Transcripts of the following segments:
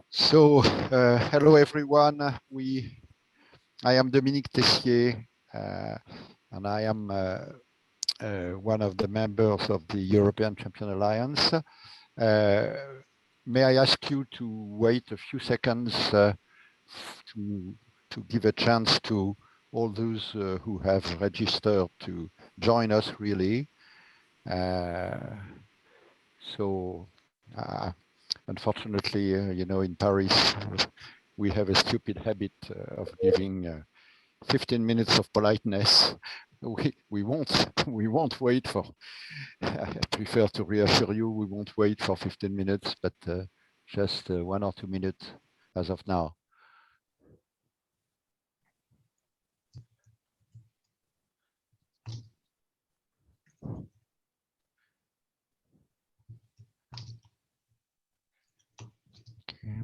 So, hello everyone. I am Dominique Tessier, and I am one of the members of the European Champion Alliance. May I ask you to wait a few seconds to give a chance to all those who have registered to join us really. Unfortunately, you know, in Paris, we have a stupid habit of giving 15 minutes of politeness. We won't wait for, I prefer to reassure you, we won't wait for 15 minutes, but just 1 or 2 minutes as of now. Okay.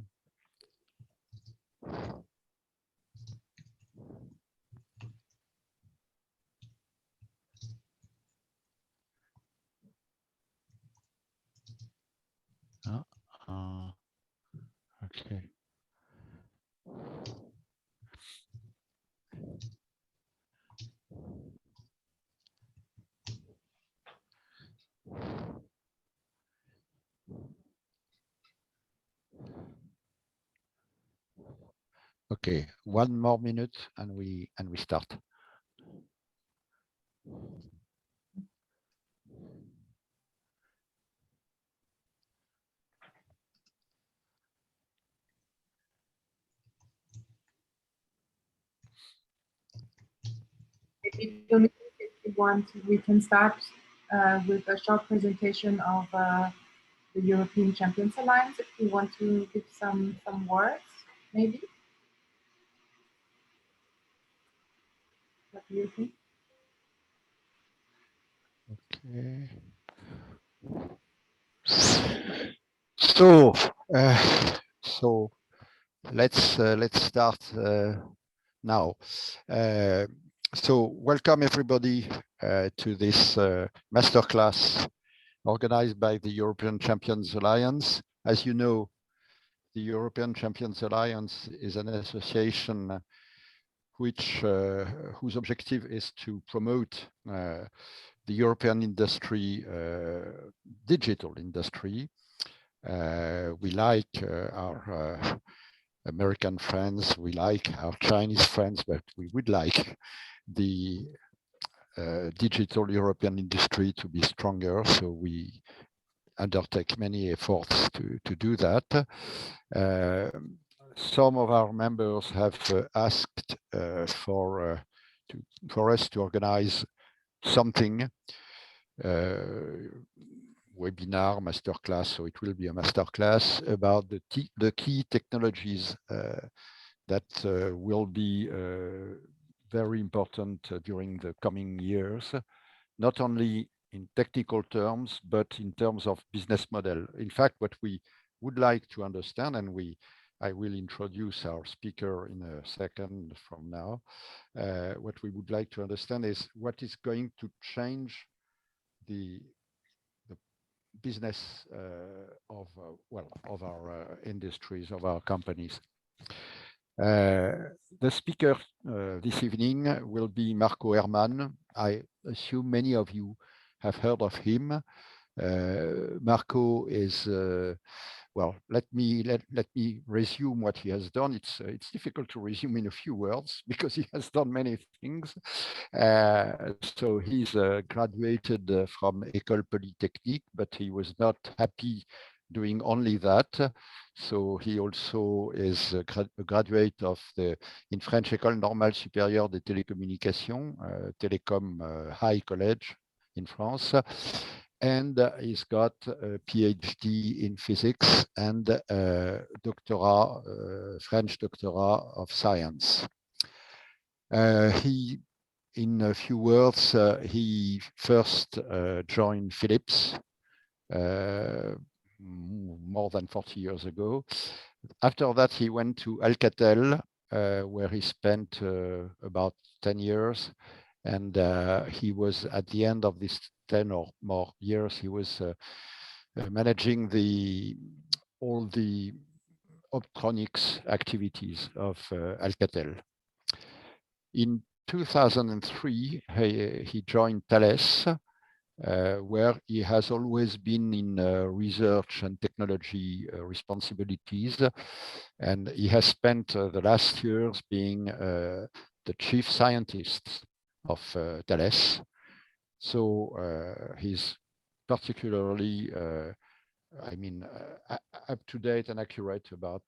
Okay. Okay, 1 more minute and we start. If you want, we can start with a short presentation of the European Champions Alliance. If you want to give some words, maybe. What do you think? Okay. So let's start now. So welcome everybody to this masterclass organized by the European Champions Alliance. As you know, the European Champions Alliance is an association whose objective is to promote the European industry, digital industry. We like our American friends, we like our Chinese friends, but we would like the digital European industry to be stronger. So we undertake many efforts to do that. Some of our members have asked for us to organize something, webinar, masterclass, so it will be a masterclass about the key technologies that will be very important during the coming years, not only in technical terms, but in terms of business model. In fact, what we would like to understand, and I will introduce our speaker in a second from now, what we would like to understand is what is going to change the business of our industries, of our companies. The speaker this evening will be Marko Erman. I assume many of you have heard of him. Marko is well, let me resume what he has done. It's difficult to resume in a few words because he has done many things. So he's graduated from Ecole Polytechnique, but he was not happy doing only that. So he also is a graduate of in French, Ecole Nationale Supérieure des Télécommunications, Telecom High College in France. And he's got a PhD in physics and doctorat, French Doctorat of Science. In a few words, he first joined Philips more than 40 years ago. After that, he went to Alcatel, where he spent about 10 years. And he was, at the end of this 10 or more years, he was managing all the Optronics activities of Alcatel. In 2003, he joined Thales, where he has always been in research and technology responsibilities. And he has spent the last years being the chief scientist of Thales. So he's particularly, up to date and accurate about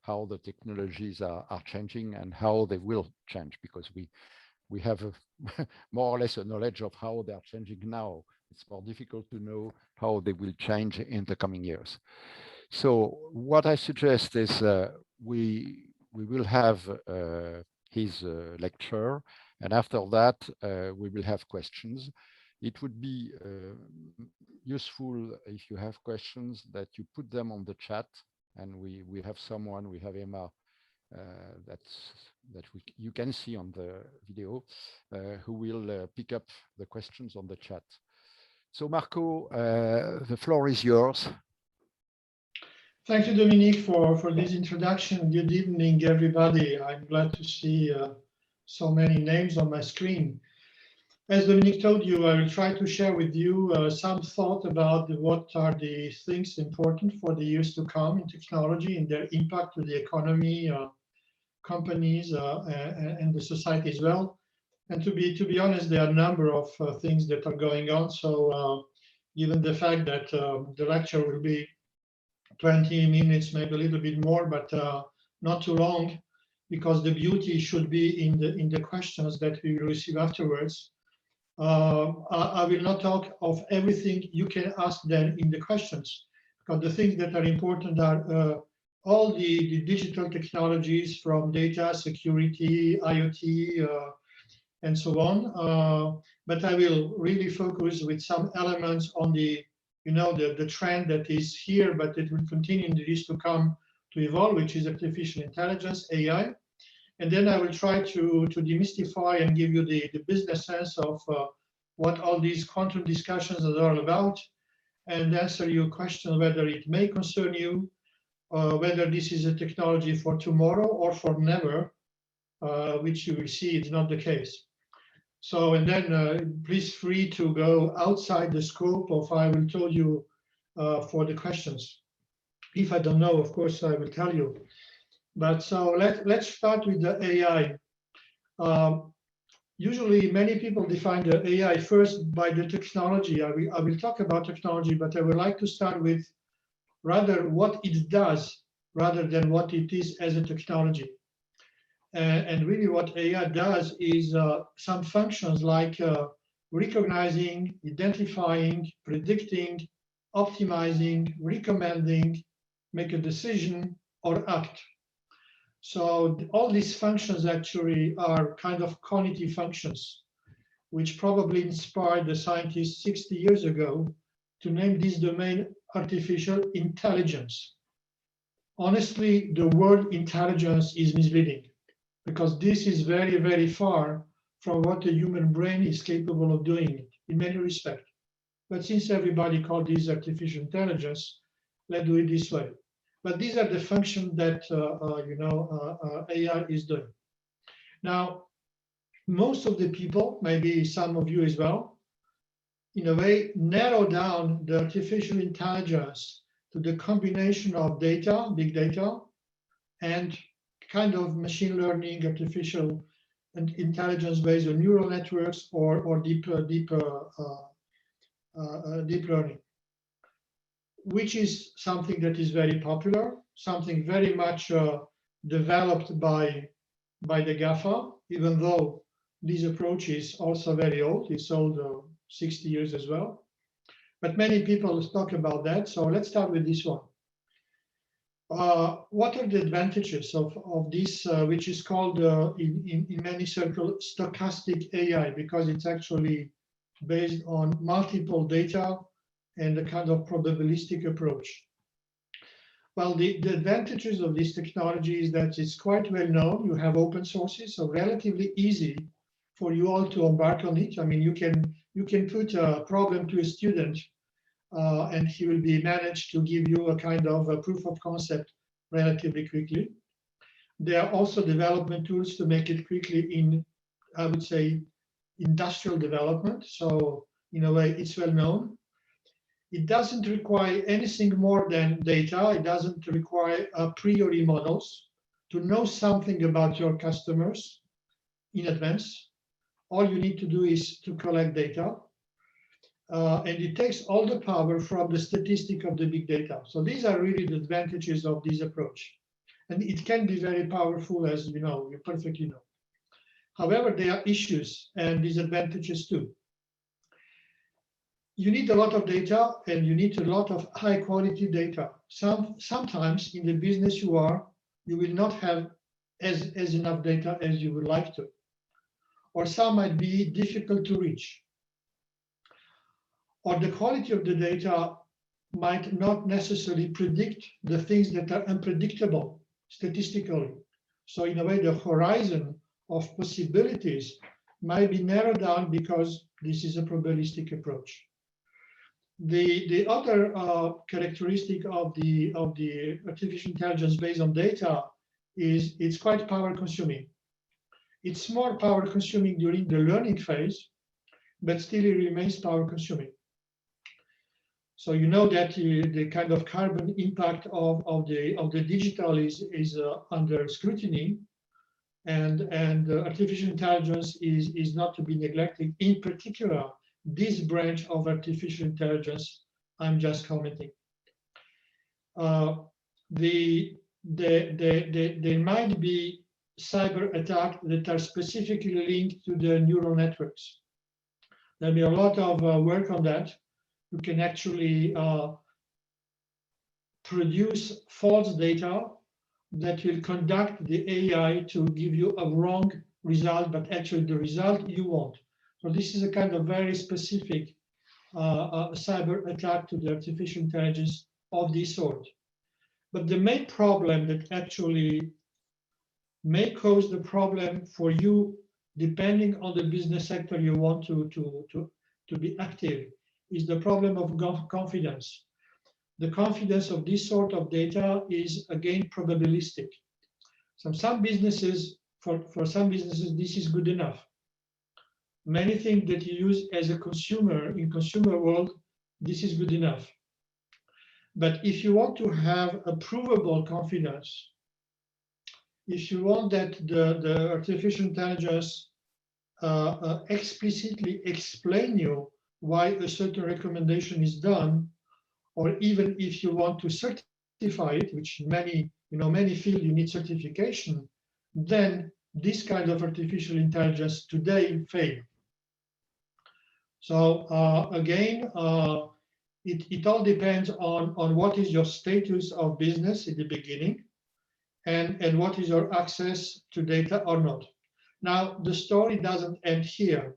how the technologies are changing and how they will change, because we have more or less a knowledge of how they are changing now. It's more difficult to know how they will change in the coming years. So what I suggest is we will have his lecture, and after that we will have questions. It would be useful if you have questions that you put them on the chat, and we have someone, we have Emma, you can see on the video, who will pick up the questions on the chat. So Marko, the floor is yours. Thank you, Dominique, for this introduction. Good evening, everybody. I'm glad to see so many names on my screen. As Dominique told you, I will try to share with you some thought about what are the things important for the years to come in technology and their impact to the economy, companies, and the society as well. And to be honest, there are a number of things that are going on. So given the fact that the lecture will be 20 minutes, maybe a little bit more, but not too long, because the beauty should be in the questions that we will receive afterwards. I will not talk of everything you can ask them in the questions, because the things that are important are all the digital technologies, from data security, IoT, and so on. But I will really focus with some elements on the trend that is here, but it will continue in the years to come to evolve, which is artificial intelligence, AI. And then I will try to demystify and give you the business sense of what all these quantum discussions are all about, and answer your question whether it may concern you, whether this is a technology for tomorrow or for never, which you will see is not the case. So, and then please free to go outside the scope of I will tell you for the questions. If I don't know, of course, I will tell you. But so let's start with the AI. Usually, many people define the AI first by the technology. I will talk about technology, but I would like to start with rather what it does rather than what it is as a technology. And really what AI does is some functions like recognizing, identifying, predicting, optimizing, recommending, make a decision, or act. So all these functions actually are kind of cognitive functions, which probably inspired the scientists 60 years ago to name this domain artificial intelligence. Honestly, the word intelligence is misleading, because this is very, very far from what the human brain is capable of doing in many respects. But since everybody called this artificial intelligence, let's do it this way. But these are the functions that AI is doing. Now, most of the people, maybe some of you as well, in a way, narrow down the artificial intelligence to the combination of data, big data, and kind of machine learning, artificial and intelligence based on neural networks or deep learning, which is something that is very popular, something very much developed by the GAFA, even though this approach is also very old. It's old 60 years as well. But many people talk about that. So let's start with this one. What are the advantages of this, which is called in many circles stochastic AI, because it's actually based on multiple data and a kind of probabilistic approach? Well, the advantages of this technology is that it's quite well known. You have open sources, so relatively easy for you all to embark on it. I mean, you can put a problem to a student and he will be managed to give you a kind of a proof of concept relatively quickly. There are also development tools to make it quickly in, I would say, industrial development. So in a way, it's well known. It doesn't require anything more than data. It doesn't require a priori models to know something about your customers in advance. All you need to do is to collect data. And it takes all the power from the statistic of the big data. So these are really the advantages of this approach. And it can be very powerful, as you know, you perfectly know. However, there are issues and disadvantages too. You need a lot of data and you need a lot of high quality data. Sometimes in the business you will not have as enough data as you would like to. Or some might be difficult to reach. Or the quality of the data might not necessarily predict the things that are unpredictable statistically. So in a way, the horizon of possibilities might be narrowed down because this is a probabilistic approach. The other characteristic of the artificial intelligence based on data is it's quite power consuming. It's more power consuming during the learning phase, but still it remains power consuming. So you know that the kind of carbon impact of the digital is under scrutiny, and artificial intelligence is not to be neglected. In particular, this branch of artificial intelligence I'm just commenting. There might be cyber attacks that are specifically linked to the neural networks. There'll be a lot of work on that. You can actually produce false data that will conduct the AI to give you a wrong result, but actually the result you want. So this is a kind of very specific cyber attack to the artificial intelligence of this sort. But the main problem that actually may cause the problem for you, depending on the business sector you want to be active, is the problem of confidence. The confidence of this sort of data is, again, probabilistic. Some businesses, for some businesses, this is good enough. Many things that you use as a consumer, in consumer world, this is good enough. But if you want to have a provable confidence, if you want that the artificial intelligence explicitly explain you why a certain recommendation is done, or even if you want to certify it, which in many fields you need certification, then this kind of artificial intelligence today fail. So again, it all depends on what is your status of business in the beginning, and what is your access to data or not. Now, the story doesn't end here.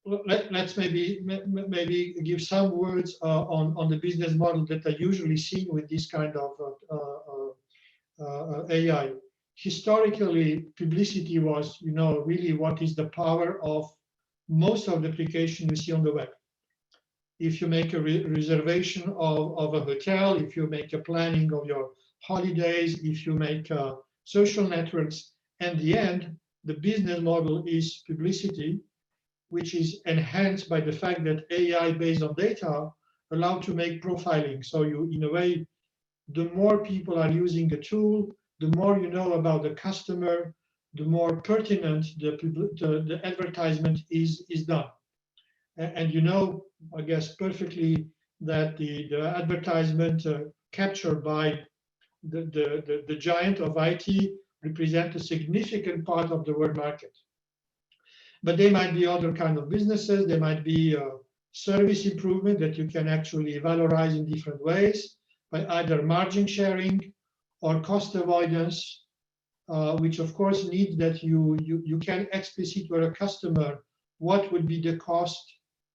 Let's maybe give some words on the business model that are usually seen with this kind of AI. Historically, publicity was, really what is the power of most of the applications you see on the web. If you make a reservation of a hotel, if you make a planning of your holidays, if you make social networks, in the end, the business model is publicity, which is enhanced by the fact that AI based on data allow to make profiling. So you, in a way, the more people are using the tool, the more you know about the customer, the more pertinent the advertisement is done. And you know, I guess perfectly, that the advertisement captured by the giant of IT represent a significant part of the world market. But there might be other kind of businesses. There might be service improvement that you can actually valorize in different ways by either margin sharing or cost avoidance, which of course needs that you can explicit to a customer what would be the cost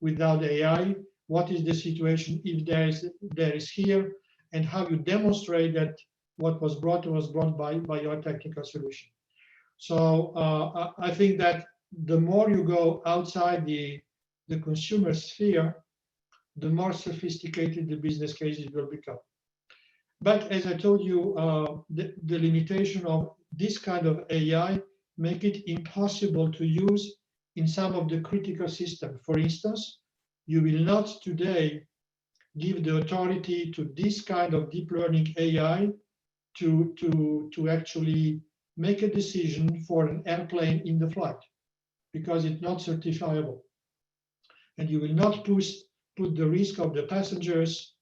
without AI, what is the situation if there is here, and how you demonstrate that what was brought by your technical solution. So I think that the more you go outside the consumer sphere, the more sophisticated the business cases will become. But as I told you, the limitation of this kind of AI make it impossible to use in some of the critical systems. For instance, you will not today give the authority to this kind of deep learning AI to actually make a decision for an airplane in the flight, because it's not certifiable. And you will not put the risk of the passengers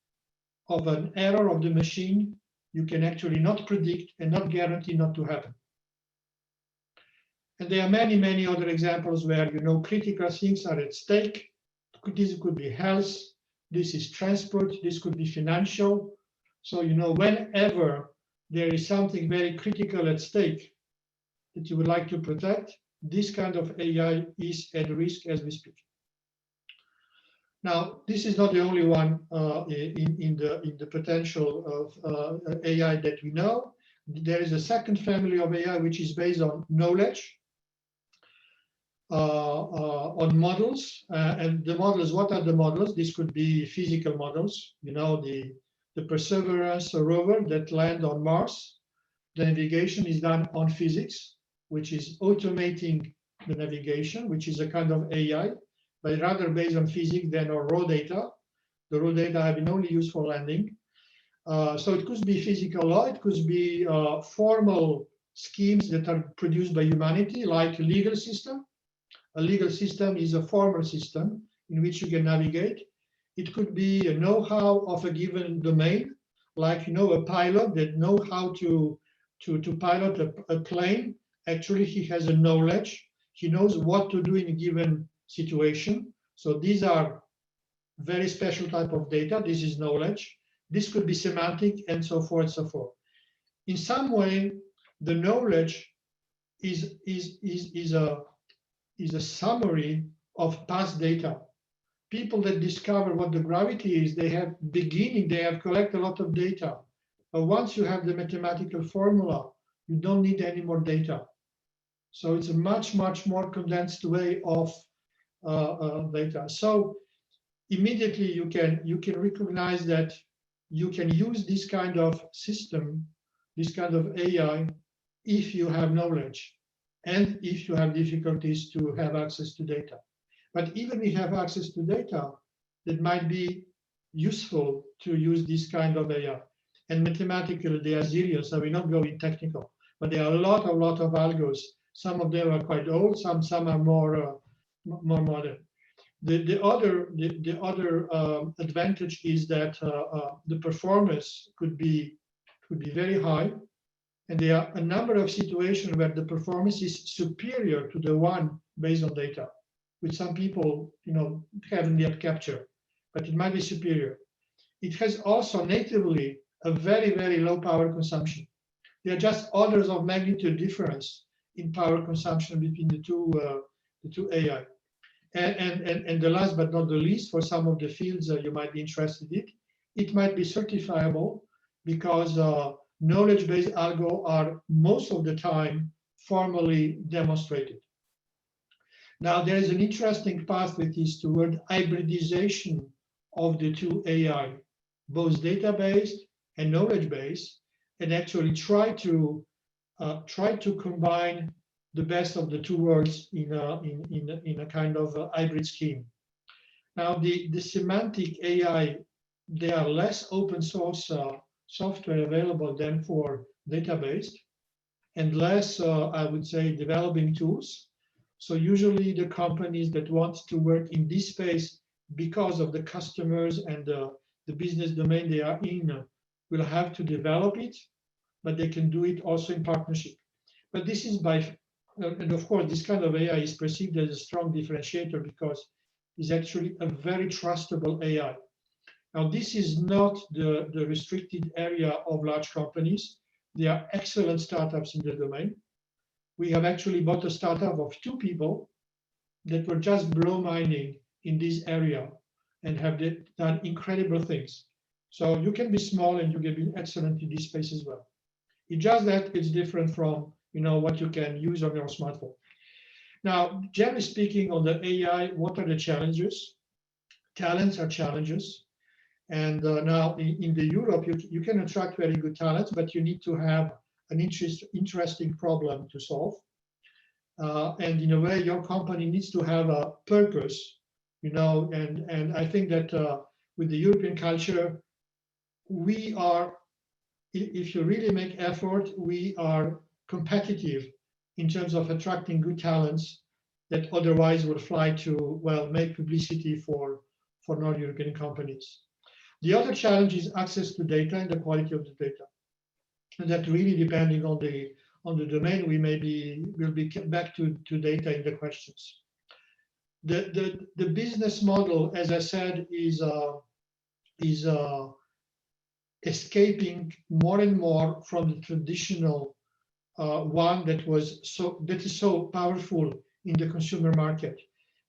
of an error of the machine you can actually not predict and not guarantee not to happen. And there are many, many other examples where, you know, critical things are at stake. This could be health, this is transport, this could be financial. So, you know, whenever there is something very critical at stake that you would like to protect, this kind of AI is at risk as we speak. Now, this is not the only one in the potential of AI that we know. There is a second family of AI which is based on knowledge, on models, and the models. What are the models? This could be physical models. You know, the Perseverance rover that land on Mars. The navigation is done on physics, which is automating the navigation, which is a kind of AI, but rather based on physics than on raw data. The raw data have been only used for landing. So it could be physical law, it could be formal schemes that are produced by humanity, like a legal system. A legal system is a formal system in which you can navigate. It could be a know-how of a given domain, like, you know, a pilot that knows how to pilot a plane. Actually, he has a knowledge. He knows what to do in a given situation. So these are very special type of data. This is knowledge. This could be semantic and so forth and so forth. In some way, the knowledge is a summary of past data. People that discover what the gravity is, they have collected a lot of data. But once you have the mathematical formula, you don't need any more data. So it's a much, much more condensed way of data. So immediately you can recognize that you can use this kind of system, this kind of AI, if you have knowledge and if you have difficulties to have access to data. But even if you have access to data, that might be useful to use this kind of AI. And mathematically, there are zillions, so we're not going technical, but there are a lot of algos. Some of them are quite old, some are more modern. The other advantage is that the performance could be very high, and there are a number of situations where the performance is superior to the one based on data, which some people, you know, haven't yet captured, but it might be superior. It has also natively a very, very low power consumption. There are just orders of magnitude difference in power consumption between the two AI. And the last but not the least, for some of the fields you might be interested in, it might be certifiable because knowledge-based algo are most of the time formally demonstrated. Now, there is an interesting path which is toward hybridization of the two AI, both data-based and knowledge-based, and actually try to combine the best of the two worlds in a kind of a hybrid scheme. Now, the semantic AI, there are less open source software available than for database, and less, I would say, developing tools. So usually the companies that want to work in this space because of the customers and the business domain they are in will have to develop it, but they can do it also in partnership. But this is and of course, this kind of AI is perceived as a strong differentiator because it's actually a very trustable AI. Now, this is not the restricted area of large companies. There are excellent startups in the domain. We have actually bought a startup of 2 people that were just blow mining in this area and have done incredible things. So you can be small and you can be excellent in this space as well. It's just that it's different from, you know, what you can use on your smartphone. Now, generally speaking, on the AI, what are the challenges? talents are challenges. And now in the Europe, you can attract very good talents, but you need to have an interesting problem to solve. And in a way, your company needs to have a purpose, you know, and I think that with the European culture, we are, if you really make effort, we are competitive in terms of attracting good talents that otherwise would fly to, well, make publicity for non-European companies. The other challenge is access to data and the quality of the data. And that really depending on the domain, we'll be back to data in the questions. The business model, as I said, is escaping more and more from the traditional one that is so powerful in the consumer market,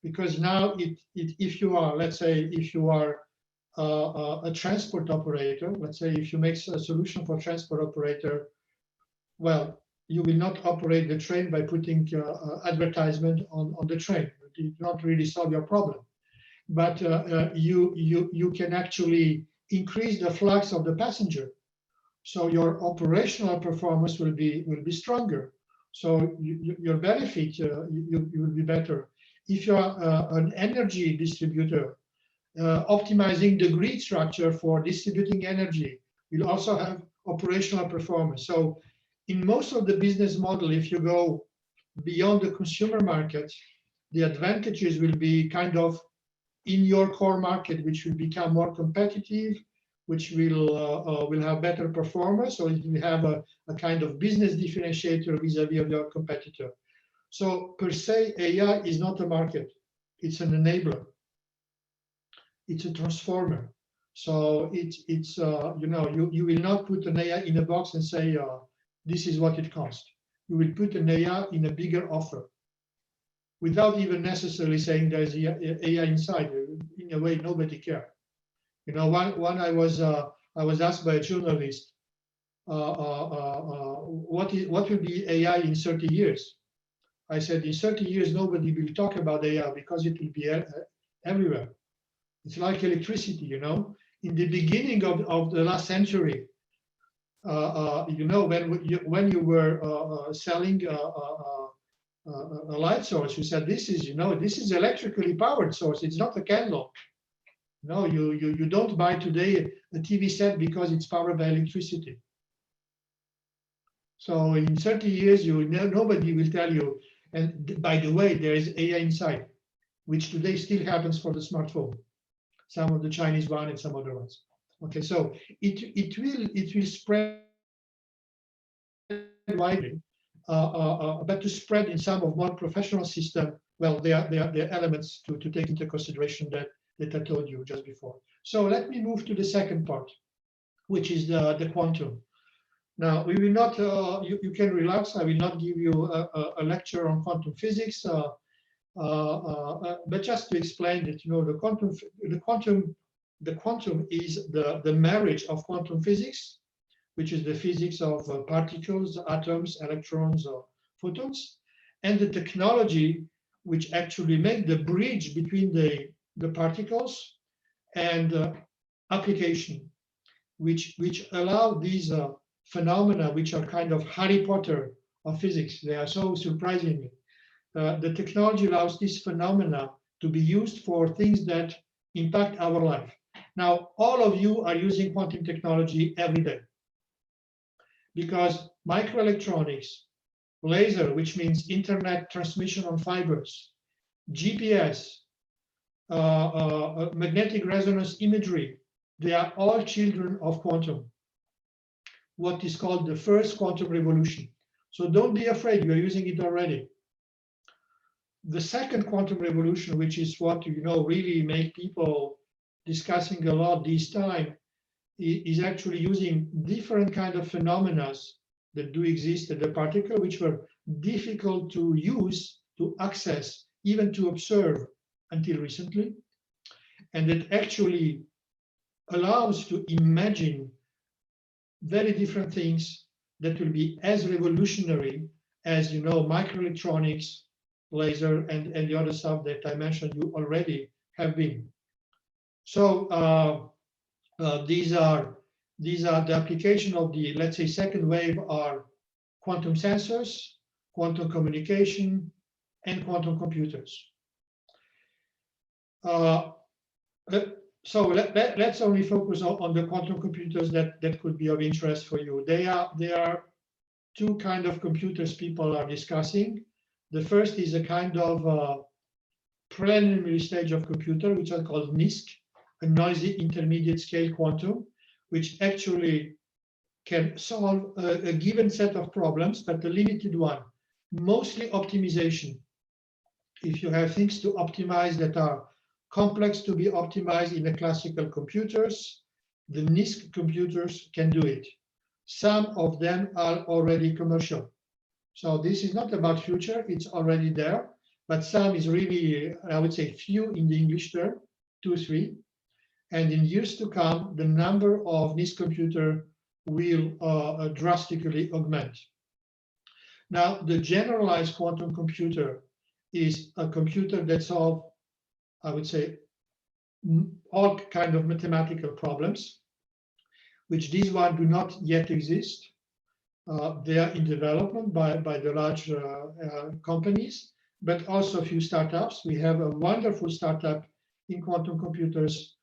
because now if you are, let's say, if you are a transport operator, let's say if you make a solution for transport operator, well, you will not operate the train by putting advertisement on the train. It will not really solve your problem, but you can actually increase the flux of the passenger, so your operational performance will be stronger. So your benefit you will be better. If you are an energy distributor, optimizing the grid structure for distributing energy will also have operational performance. So in most of the business model, if you go beyond the consumer market, the advantages will be kind of in your core market, which will become more competitive, which will have better performance, so it will have a kind of business differentiator vis-a-vis of your competitor. So per se, AI is not a market, it's an enabler. It's a transformer. So it's you know, you will not put an AI in a box and say, this is what it costs. You will put an AI in a bigger offer without even necessarily saying there's AI inside. In a way, nobody cares. You know, one I was asked by a journalist, what will be AI in 30 years? I said, in 30 years, nobody will talk about AI because it will be everywhere. It's like electricity, you know. In the beginning of the last century, you know, when you were selling a light source, you said, this is, you know, this is electrically powered source. It's not a candle. No, you don't buy today a TV set because it's powered by electricity. So in 30 years, nobody will tell you. And by the way, there is AI inside, which today still happens for the smartphone. Some of the Chinese one and some other ones. Okay, so it will spread widely, but to spread in some of more professional system, well, there are elements to take into consideration that I told you just before. So let me move to the second part, which is the quantum. Now, we will not, you can relax, I will not give you a lecture on quantum physics, but just to explain that, you know, the quantum is the marriage of quantum physics, which is the physics of particles, atoms, electrons, or photons, and the technology which actually make the bridge between the particles and application, which allow these phenomena, which are kind of Harry Potter of physics. They are so surprising. The technology allows these phenomena to be used for things that impact our life. Now, all of you are using quantum technology every day, because microelectronics, laser, which means internet transmission on fibers, GPS, magnetic resonance imagery, they are all children of quantum, what is called the first quantum revolution. So don't be afraid, you are using it already. The second quantum revolution, which is what, you know, really make people discussing a lot this time, is actually using different kind of phenomena that do exist in the particle, which were difficult to use, to access, even to observe until recently, and that actually allows to imagine very different things that will be as revolutionary as, you know, microelectronics, laser, and the other stuff that I mentioned you already have been. So these are the application of the, let's say, second wave are quantum sensors, quantum communication, and quantum computers. So let's only focus on the quantum computers that could be of interest for you. There are two kind of computers people are discussing. The first is a kind of preliminary stage of computer, which are called NISQ, a noisy intermediate scale quantum, which actually can solve a given set of problems, but a limited one, mostly optimization. If you have things to optimize that are complex to be optimized in the classical computers, the NISQ computers can do it. Some of them are already commercial. So this is not about future, it's already there, but some is really, I would say, few in the English term, 2 or 3. And in years to come, the number of NISQ computer will drastically augment. Now, the generalized quantum computer is a computer that solves, I would say, all kind of mathematical problems, which these ones do not yet exist. They are in development by the large companies, but also a few startups. We have a wonderful startup in quantum computers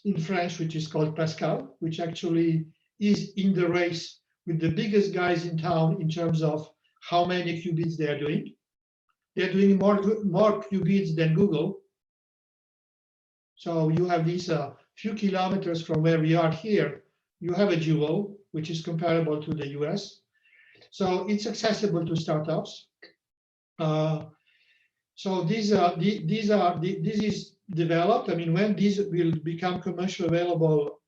in French, which is called Pascal, which actually is in the race with the biggest guys in town in terms of how many qubits they are doing. They're doing more qubits than Google. So you have these few kilometers from where we are here, you have a jewel, which is comparable to the US. So it's accessible to startups. So this is developed. I mean, when these will become commercially available,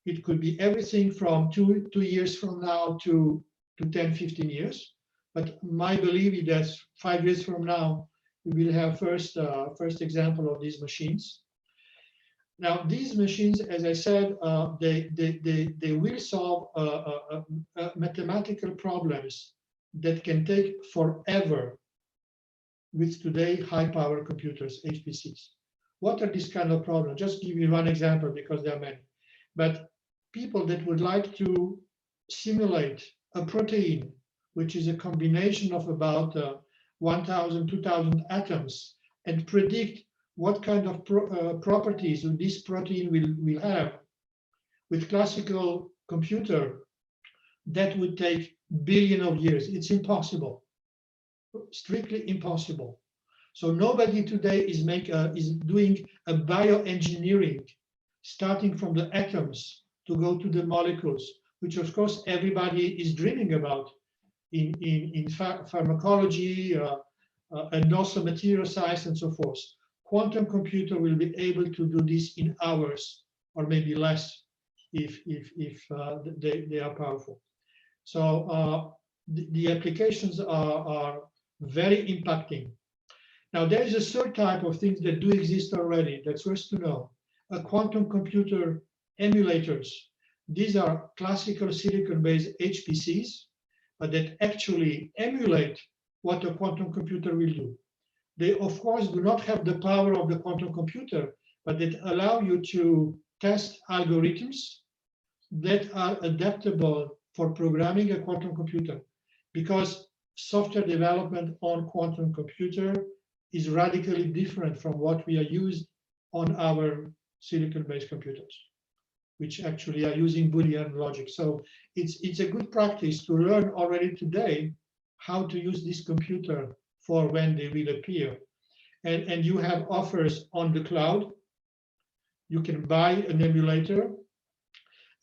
it could be everything from two years from now to 10, 15 years. But my belief is that 5 years from now, we will have first example of these machines. Now, these machines, as I said, they will solve mathematical problems that can take forever with today high-power computers, HPCs. What are these kind of problems? Just give you one example because there are many. But people that would like to simulate a protein, which is a combination of about 1,000, 2,000 atoms, and predict what kind of properties this protein will have with classical computer, that would take billions of years. It's impossible, strictly impossible. So nobody today is doing a bioengineering, starting from the atoms to go to the molecules, which of course everybody is dreaming about in pharmacology and also material science and so forth. Quantum computer will be able to do this in hours or maybe less if they are powerful. So the applications are very impacting. Now, there is a third type of things that do exist already. That's worth to know. A quantum computer emulators. These are classical silicon-based HPCs, but that actually emulate what a quantum computer will do. They, of course, do not have the power of the quantum computer, but that allow you to test algorithms that are adaptable for programming a quantum computer, because software development on quantum computer is radically different from what we are used on our silicon-based computers, which actually are using Boolean logic. So it's a good practice to learn already today how to use this computer for when they will appear. And you have offers on the cloud. You can buy an emulator,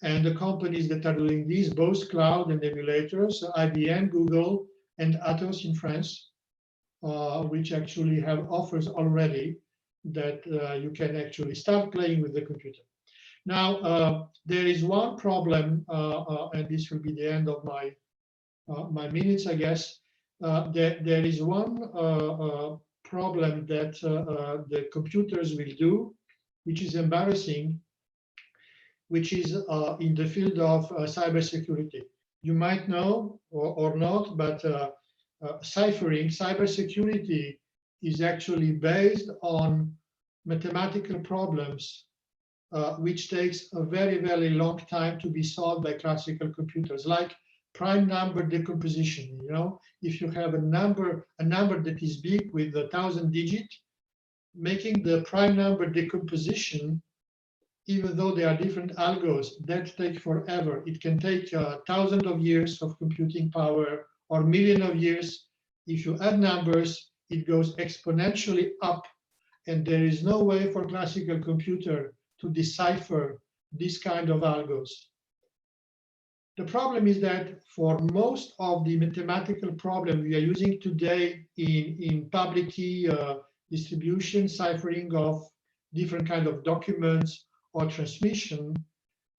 and the companies that are doing this, both cloud and emulators, IBM, Google, and Atos in France, which actually have offers already that you can actually start playing with the computer. Now, there is one problem, and this will be the end of my minutes, I guess. There is one problem that the computers will do, which is embarrassing, which is in the field of cybersecurity. You might know or not, but ciphering, cybersecurity is actually based on mathematical problems which takes a very, very long time to be solved by classical computers, like prime number decomposition. You know, if you have a number that is big with 1,000 digits, making the prime number decomposition, even though there are different algos, that take forever. It can take thousands of years of computing power or millions of years. If you add numbers, it goes exponentially up, and there is no way for classical computer to decipher this kind of algos. The problem is that for most of the mathematical problems we are using today in public key distribution, ciphering of different kind of documents or transmission,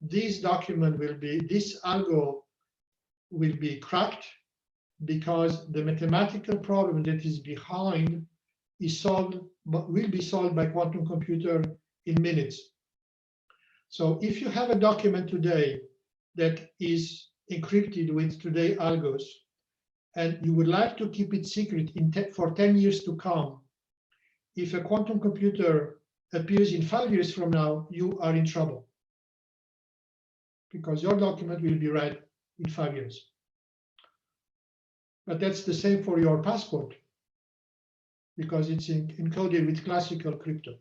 this algo will be cracked because the mathematical problem that is behind will be solved by quantum computer in minutes. So if you have a document today that is encrypted with today's algos, and you would like to keep it secret for 10 years to come, if a quantum computer appears in 5 years from now, you are in trouble, because your document will be read in 5 years. But that's the same for your passport, because it's encoded with classical crypto.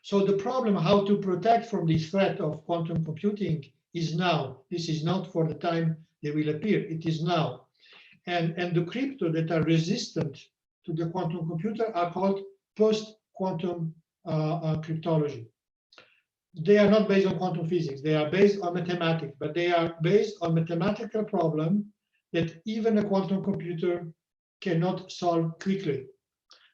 So the problem how to protect from this threat of quantum computing is now. This is not for the time they will appear, it is now. And the crypto that are resistant to the quantum computer are called post-quantum cryptology. They are not based on quantum physics, they are based on mathematics, but they are based on mathematical problem that even a quantum computer cannot solve quickly.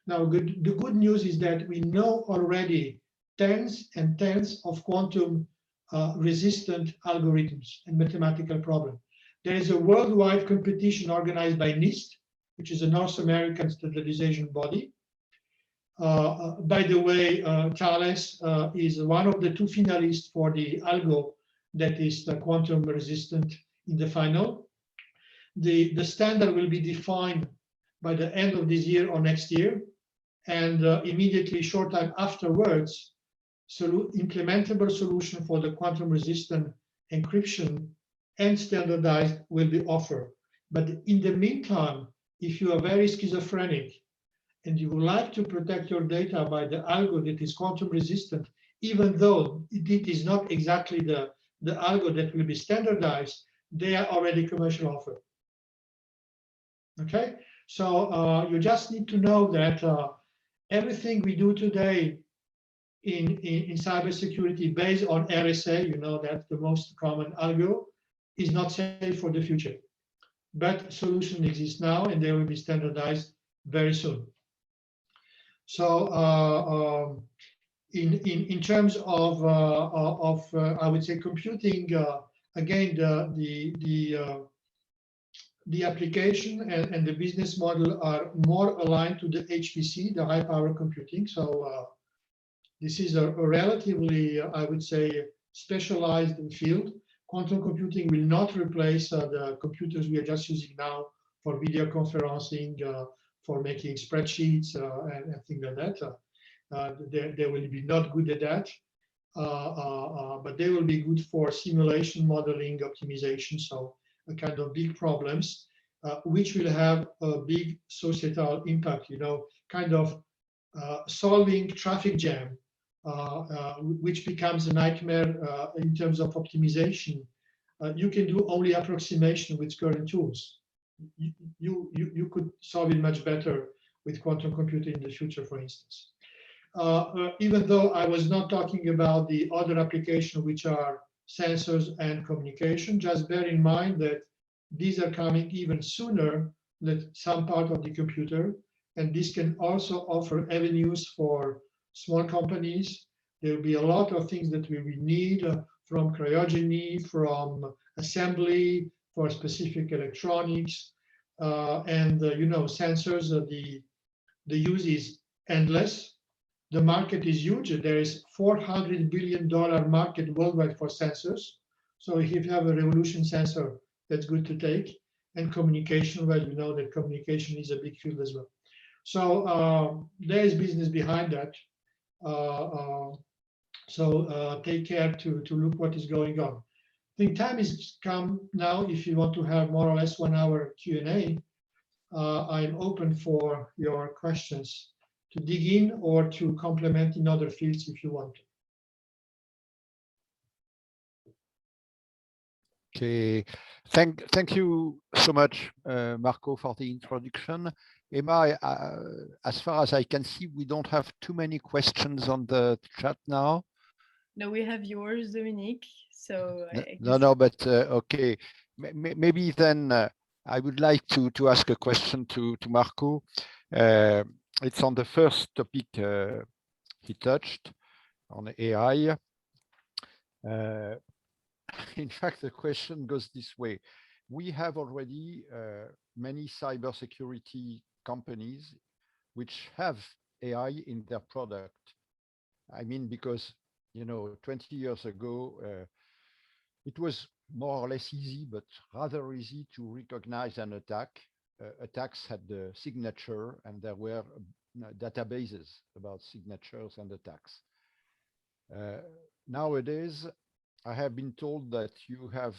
Now, the good news is that we know already tens and tens of quantum resistant algorithms and mathematical problems. There is a worldwide competition organized by NIST, which is a North American standardization body. By the way, Thales is one of the 2 finalists for the algo that is the quantum resistant in the final. The standard will be defined by the end of this year or next year, and immediately short time afterwards, implementable solution for the quantum resistant encryption and standardized will be offered. But in the meantime, if you are very schizophrenic and you would like to protect your data by the algo that is quantum resistant, even though it is not exactly the algo that will be standardized, they are already commercial offer. Okay, so you just need to know that everything we do today in cybersecurity based on RSA, you know, that's the most common algo, is not safe for the future. But solution exists now, and they will be standardized very soon. So in terms of I would say computing, again, the application and the business model are more aligned to the HPC, the high power computing. So this is a relatively, I would say, specialized field. Quantum computing will not replace the computers we are just using now for video conferencing, for making spreadsheets and things like that. They will be not good at that, but they will be good for simulation, modeling, optimization, so a kind of big problems, which will have a big societal impact, you know, kind of solving traffic jam, which becomes a nightmare in terms of optimization. You can do only approximation with current tools. You could solve it much better with quantum computing in the future, for instance. Even though I was not talking about the other applications, which are sensors and communication, just bear in mind that these are coming even sooner than some part of the computer, and this can also offer avenues for small companies. There will be a lot of things that we will need from cryogeny, from assembly, for specific electronics, and you know, sensors. The use is endless. The market is huge. There is $400 billion market worldwide for sensors. So if you have a revolution sensor, that's good to take. And communication, well, you know that communication is a big field as well. So there is business behind that. So take care to look what is going on. I think time is come now. If you want to have more or less 1 hour Q&A, I'm open for your questions to dig in or to complement in other fields if you want to. Okay, thank you so much, Marko, for the introduction. Emma, as far as I can see, we don't have too many questions on the chat now. No, we have yours, Dominique. So no, but okay, maybe then I would like to ask a question to Marko. It's on the first topic he touched on AI. In fact, the question goes this way. We have already many cybersecurity companies which have AI in their product. I mean, because, 20 years ago, it was more or less easy, but rather easy to recognize an attack. Attacks had the signature, and there were databases about signatures and attacks. Nowadays, I have been told that you have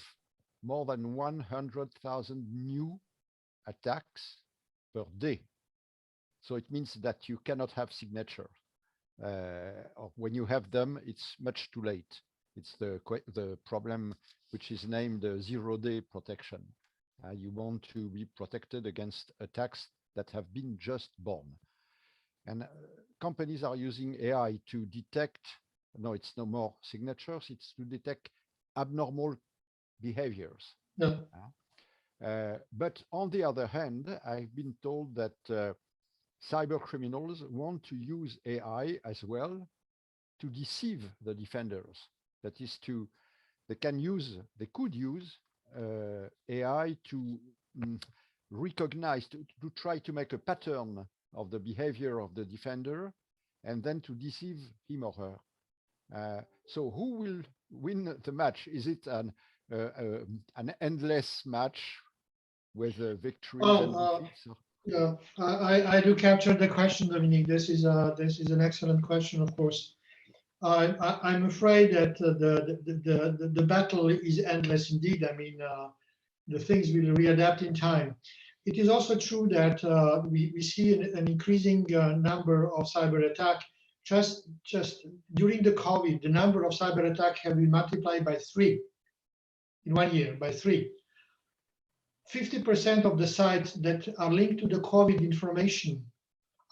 more than 100,000 new attacks per day. So it means that you cannot have signature. Or when you have them, it's much too late. It's the problem which is named zero-day protection. You want to be protected against attacks that have been just born. And companies are using AI to detect, no, it's no more signatures, it's to detect abnormal behaviors. No. But on the other hand, I've been told that cyber criminals want to use AI as well to deceive the defenders. That is they could use AI to recognize, to try to make a pattern of the behavior of the defender and then to deceive him or her. So who will win the match? Is it an endless match with victories and defeats? Yeah, I do capture the question, Dominique. This is an excellent question, of course. I'm afraid that the battle is endless indeed. I mean, the things will readapt in time. It is also true that we see an increasing number of cyber attacks. Just during the COVID, the number of cyber attacks have been multiplied by 3 in 1 year, by 3. 50% of the sites that are linked to the COVID information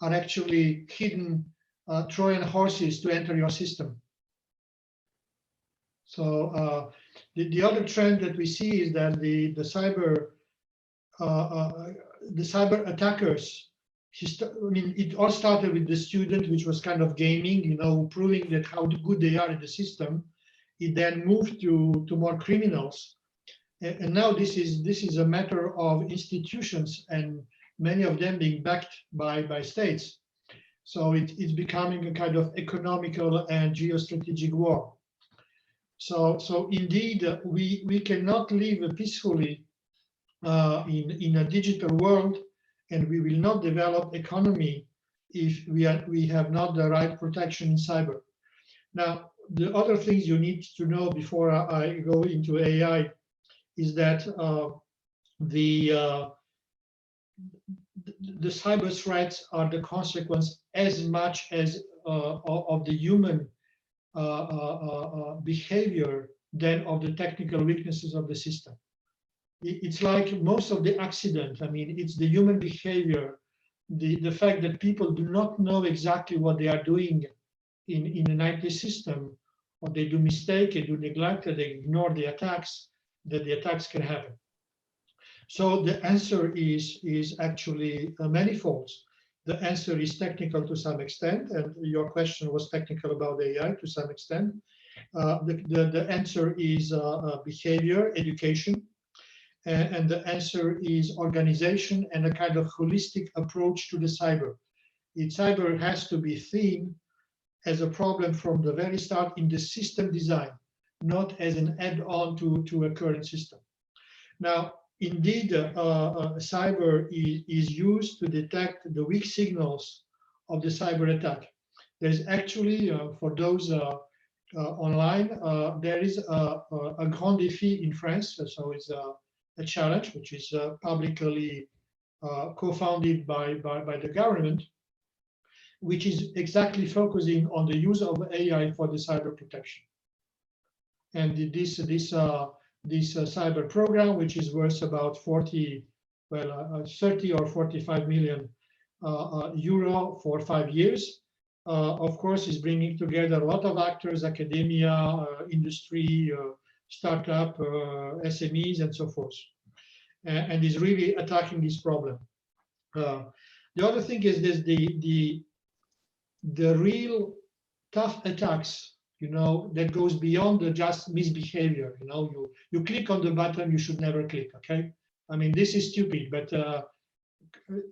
are actually hidden Trojan horses to enter your system. So the other trend that we see is that the cyber attackers, I mean, it all started with the student, which was kind of gaming, proving that how good they are in the system. It then moved to more criminals. And now this is a matter of institutions, and many of them being backed by states. So it's becoming a kind of economical and geostrategic war. So indeed, we cannot live peacefully in a digital world, and we will not develop economy if we have not the right protection in cyber. Now, the other things you need to know before I go into AI is that the cyber threats are the consequence as much as of the human behavior than of the technical weaknesses of the system. It's like most of the accident. I mean, it's the human behavior, the fact that people do not know exactly what they are doing in an IT system, or they do mistake, they do neglect, they ignore the attacks, that the attacks can happen. So the answer is actually manifold. The answer is technical to some extent, and your question was technical about AI to some extent. The answer is behavior, education, and the answer is organization and a kind of holistic approach to the cyber. Cyber has to be seen as a problem from the very start in the system design, not as an add-on to a current system. Now, indeed, cyber is used to detect the weak signals of the cyber attack. There's actually, for those online. There is a grand défi in France, so it's a challenge which is publicly co-founded by the government, which is exactly focusing on the use of AI for the cyber protection. And this cyber program, which is worth about 30 or 45 million euro for 5 years, of course, is bringing together a lot of actors, academia, industry, startup, SMEs, and so forth, and is really attacking this problem. The other thing is this, the real tough attacks, that goes beyond the just misbehavior. You click on the button you should never click. Okay, I mean, this is stupid, but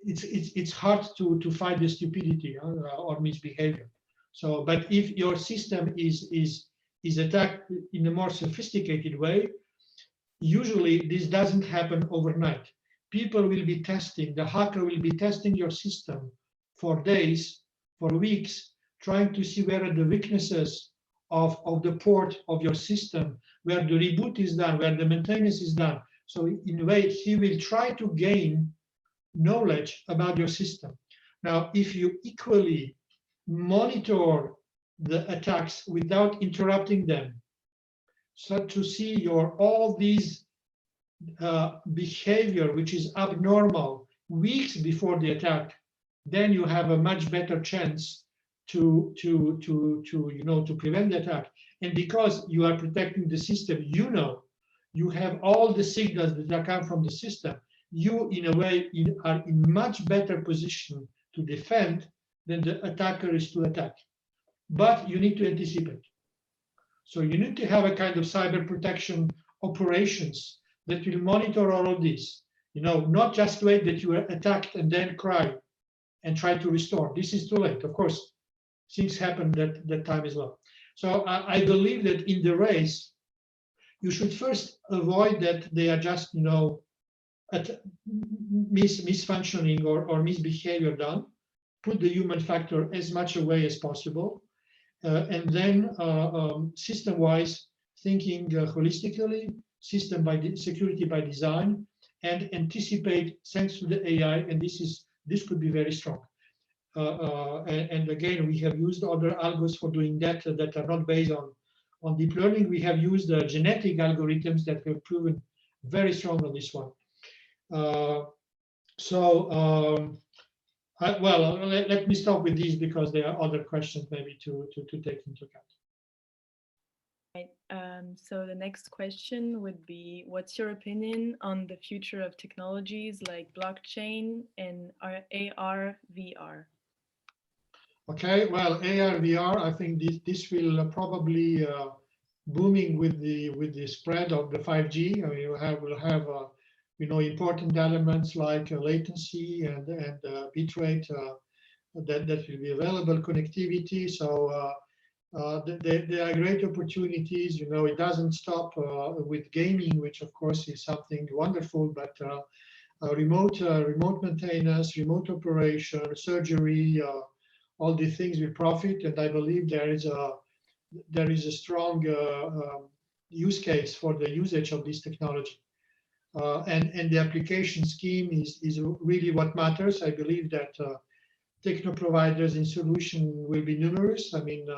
it's hard to fight the stupidity or misbehavior. So, but if your system is attacked in a more sophisticated way, usually this doesn't happen overnight. People will be testing, the hacker will be testing your system for days, for weeks, trying to see where are the weaknesses of the port of your system, where the reboot is done, where the maintenance is done. So in a way, he will try to gain knowledge about your system. Now, if you equally monitor the attacks without interrupting them, so to see all these behavior which is abnormal weeks before the attack, then you have a much better chance to prevent the attack. And because you are protecting the system, you have all the signals that come from the system. You, in a way, are in much better position to defend than the attacker is to attack. But you need to anticipate. So you need to have a kind of cyber protection operations that will monitor all of this. Not just wait that you are attacked and then cry and try to restore. This is too late. Of course, things happen that time as well. So I believe that in the race, you should first avoid that they are just, misfunctioning or misbehavior done. Put the human factor as much away as possible. And then system-wise, thinking holistically, security by design, and anticipate thanks to the AI, and this could be very strong. And again, we have used other algos for doing that are not based on deep learning. We have used genetic algorithms that have proven very strong on this one. Let me stop with these because there are other questions maybe to take into account. Right. So the next question would be, what's your opinion on the future of technologies like blockchain and AR, VR? Okay, well, AR, VR, I think this will probably booming with the spread of the 5G. I mean, we'll have important elements like latency and bitrate that will be available, connectivity. So there are great opportunities. It doesn't stop with gaming, which of course is something wonderful, but remote maintenance, remote operation, surgery, all these things will profit. And I believe there is a strong use case for the usage of this technology. And the application scheme is really what matters. I believe that techno providers in solution will be numerous. I mean,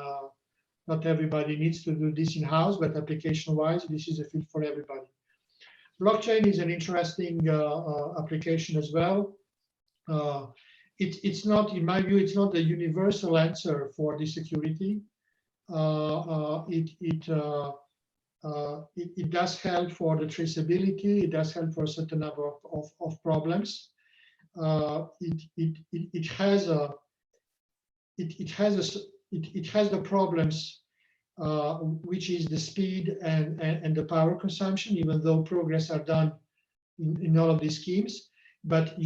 not everybody needs to do this in-house, but application-wise, this is a fit for everybody. Blockchain is an interesting application as well. It's not, in my view, it's not a universal answer for the security. It does help for the traceability. It does help for a certain number of problems. It has the problems, which is the speed and the power consumption, even though progress are done in all of these schemes. But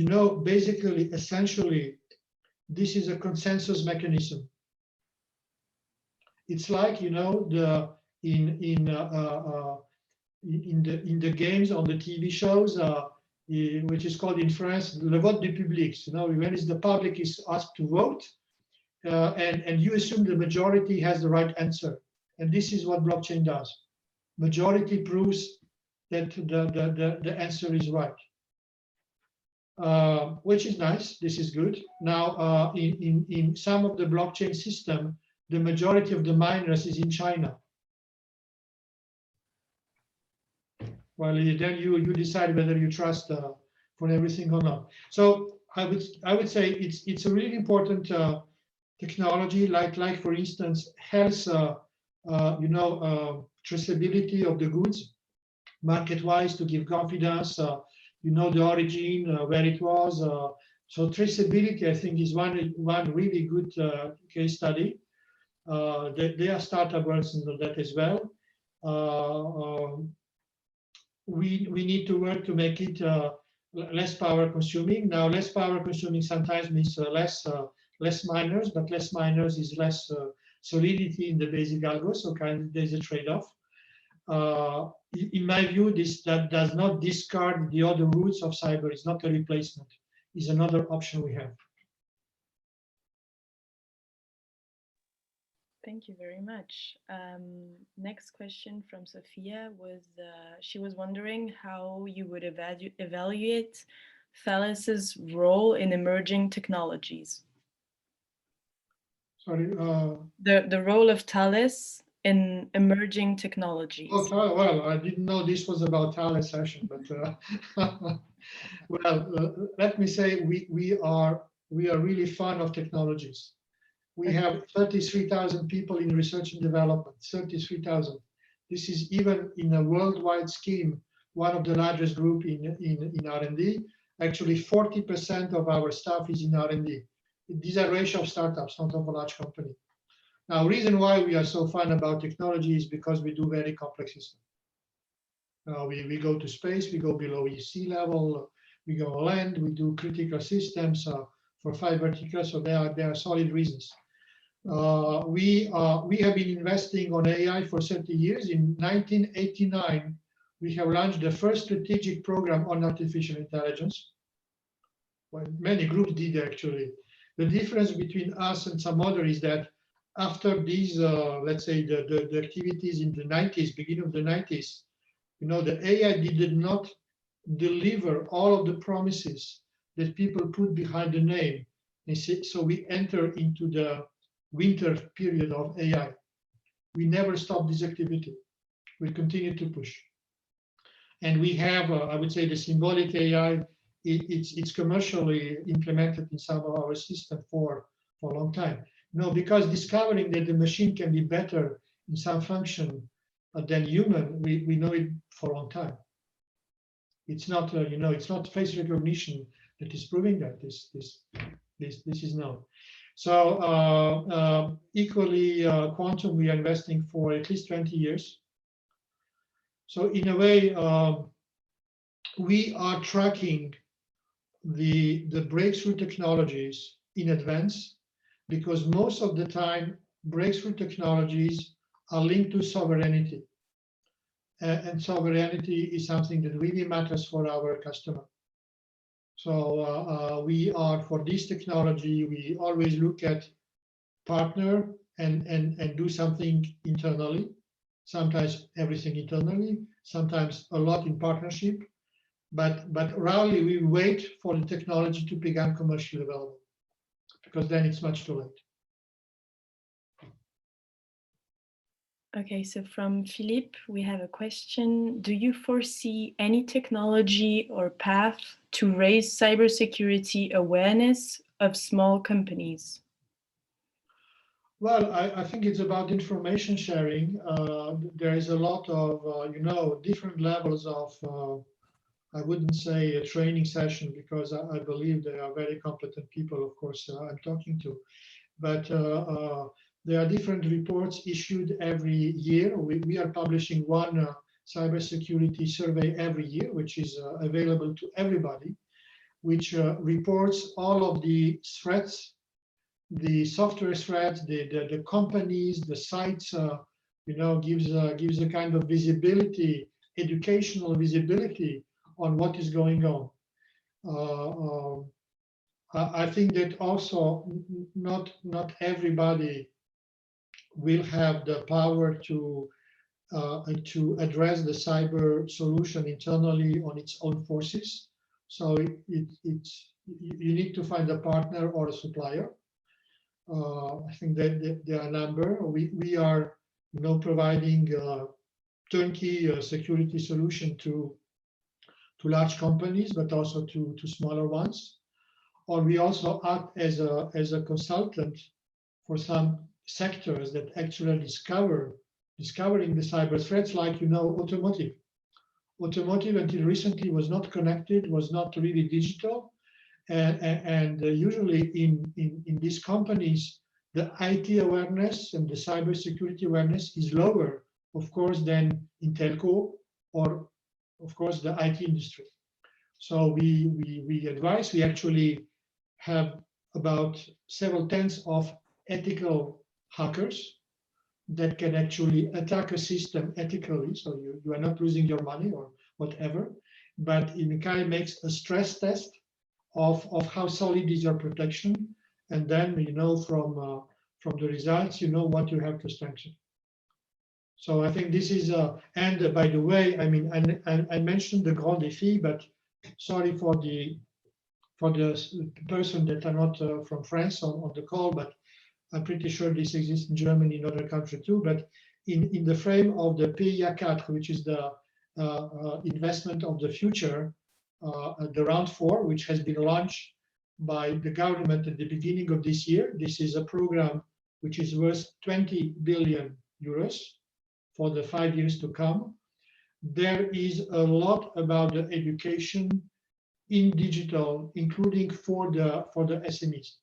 basically, essentially, this is a consensus mechanism. It's like in the games, on the TV shows, which is called in France le vote du public. When the public is asked to vote, and you assume the majority has the right answer, And this is what blockchain does. Majority proves that the answer is right, which is nice. This is good. Now, in some of the blockchain system, the majority of the miners is in China. Well, then you decide whether you trust for everything or not. So I would say it's a really important technology, like for instance, health, traceability of the goods, market-wise, to give confidence, the origin, where it was. So traceability, I think, is one really good case study. There are startup working on that as well. We need to work to make it less power consuming. Now, less power consuming sometimes means less miners, but less miners is less solidity in the basic algo. So there's a trade-off. In my view, that does not discard the other routes of cyber. It's not a replacement. It's another option we have. Thank you very much. Next question from Sophia was, she was wondering how you would evaluate Thales's role in emerging technologies. Sorry. The role of Thales in emerging technologies. Oh, well, I didn't know this was about Thales session, but well, let me say we are really fond of technologies. We have 33,000 people in research and development, 33,000. This is, even in a worldwide scheme, one of the largest group in R&D. Actually, 40% of our staff is in R&D. These are ratio of startups, not of a large company. Now, reason why we are so fun about technology is because we do very complex systems. We go to space, we go below sea level, we go on land, we do critical systems for 5 verticals, so there are solid reasons. We have been investing on AI for 30 years. In 1989, we have launched the first strategic program on artificial intelligence. Well, many groups did actually. The difference between us and some other is that after these, let's say the activities in the 90s, beginning of the 90s, the AI did not deliver all of the promises that people put behind the name. So we enter into the winter period of AI. We never stop this activity. We continue to push. And we have, I would say, the symbolic AI, it's commercially implemented in some of our system for a long time. Because discovering that the machine can be better in some function than human, we know it for a long time. It's not, it's not face recognition that is proving that this is known. So equally, quantum, we are investing for at least 20 years. So in a way, we are tracking the breakthrough technologies in advance, because most of the time, breakthrough technologies are linked to sovereignty. And sovereignty is something that really matters for our customer. So we are, for this technology, we always look at partner and do something internally. Sometimes everything internally, sometimes a lot in partnership. But rarely we wait for the technology to become commercially available, because then it's much too late. Okay, so from Philippe, we have a question. Do you foresee any technology or path to raise cybersecurity awareness of small companies? Well, I think it's about information sharing. There is a lot of, different levels of, I wouldn't say a training session, because I believe they are very competent people, of course, I'm talking to. But there are different reports issued every year. We are publishing one cybersecurity survey every year, which is available to everybody, which reports all of the threats, the software threats, the companies, the sites, gives a kind of visibility, educational visibility on what is going on. I think that also not everybody will have the power to address the cyber solution internally on its own forces. So you need to find a partner or a supplier. I think that there are a number. We are providing turnkey security solution to large companies, but also to smaller ones. Or we also act as a consultant for some sectors that actually discovering the cyber threats, like automotive. Automotive until recently was not connected, was not really digital, and usually in these companies, the IT awareness and the cybersecurity awareness is lower, of course, than in telco or, of course, the IT industry. So we advise. We actually have about several tens of ethical hackers that can actually attack a system ethically, so you are not losing your money or whatever, but it kind of makes a stress test of how solid is your protection, and then from the results what you have to strengthen. So I think this is and by the way, I mean I mentioned the grand défi, but sorry for the person that are not from France on the call, but I'm pretty sure this exists in Germany, in other countries too. But in the frame of the PIA 4, which is the investment of the future, the round 4, which has been launched by the government at the beginning of this year. This is a program which is worth 20 billion euros for the 5 years to come. There is a lot about the education in digital, including for the SMEs.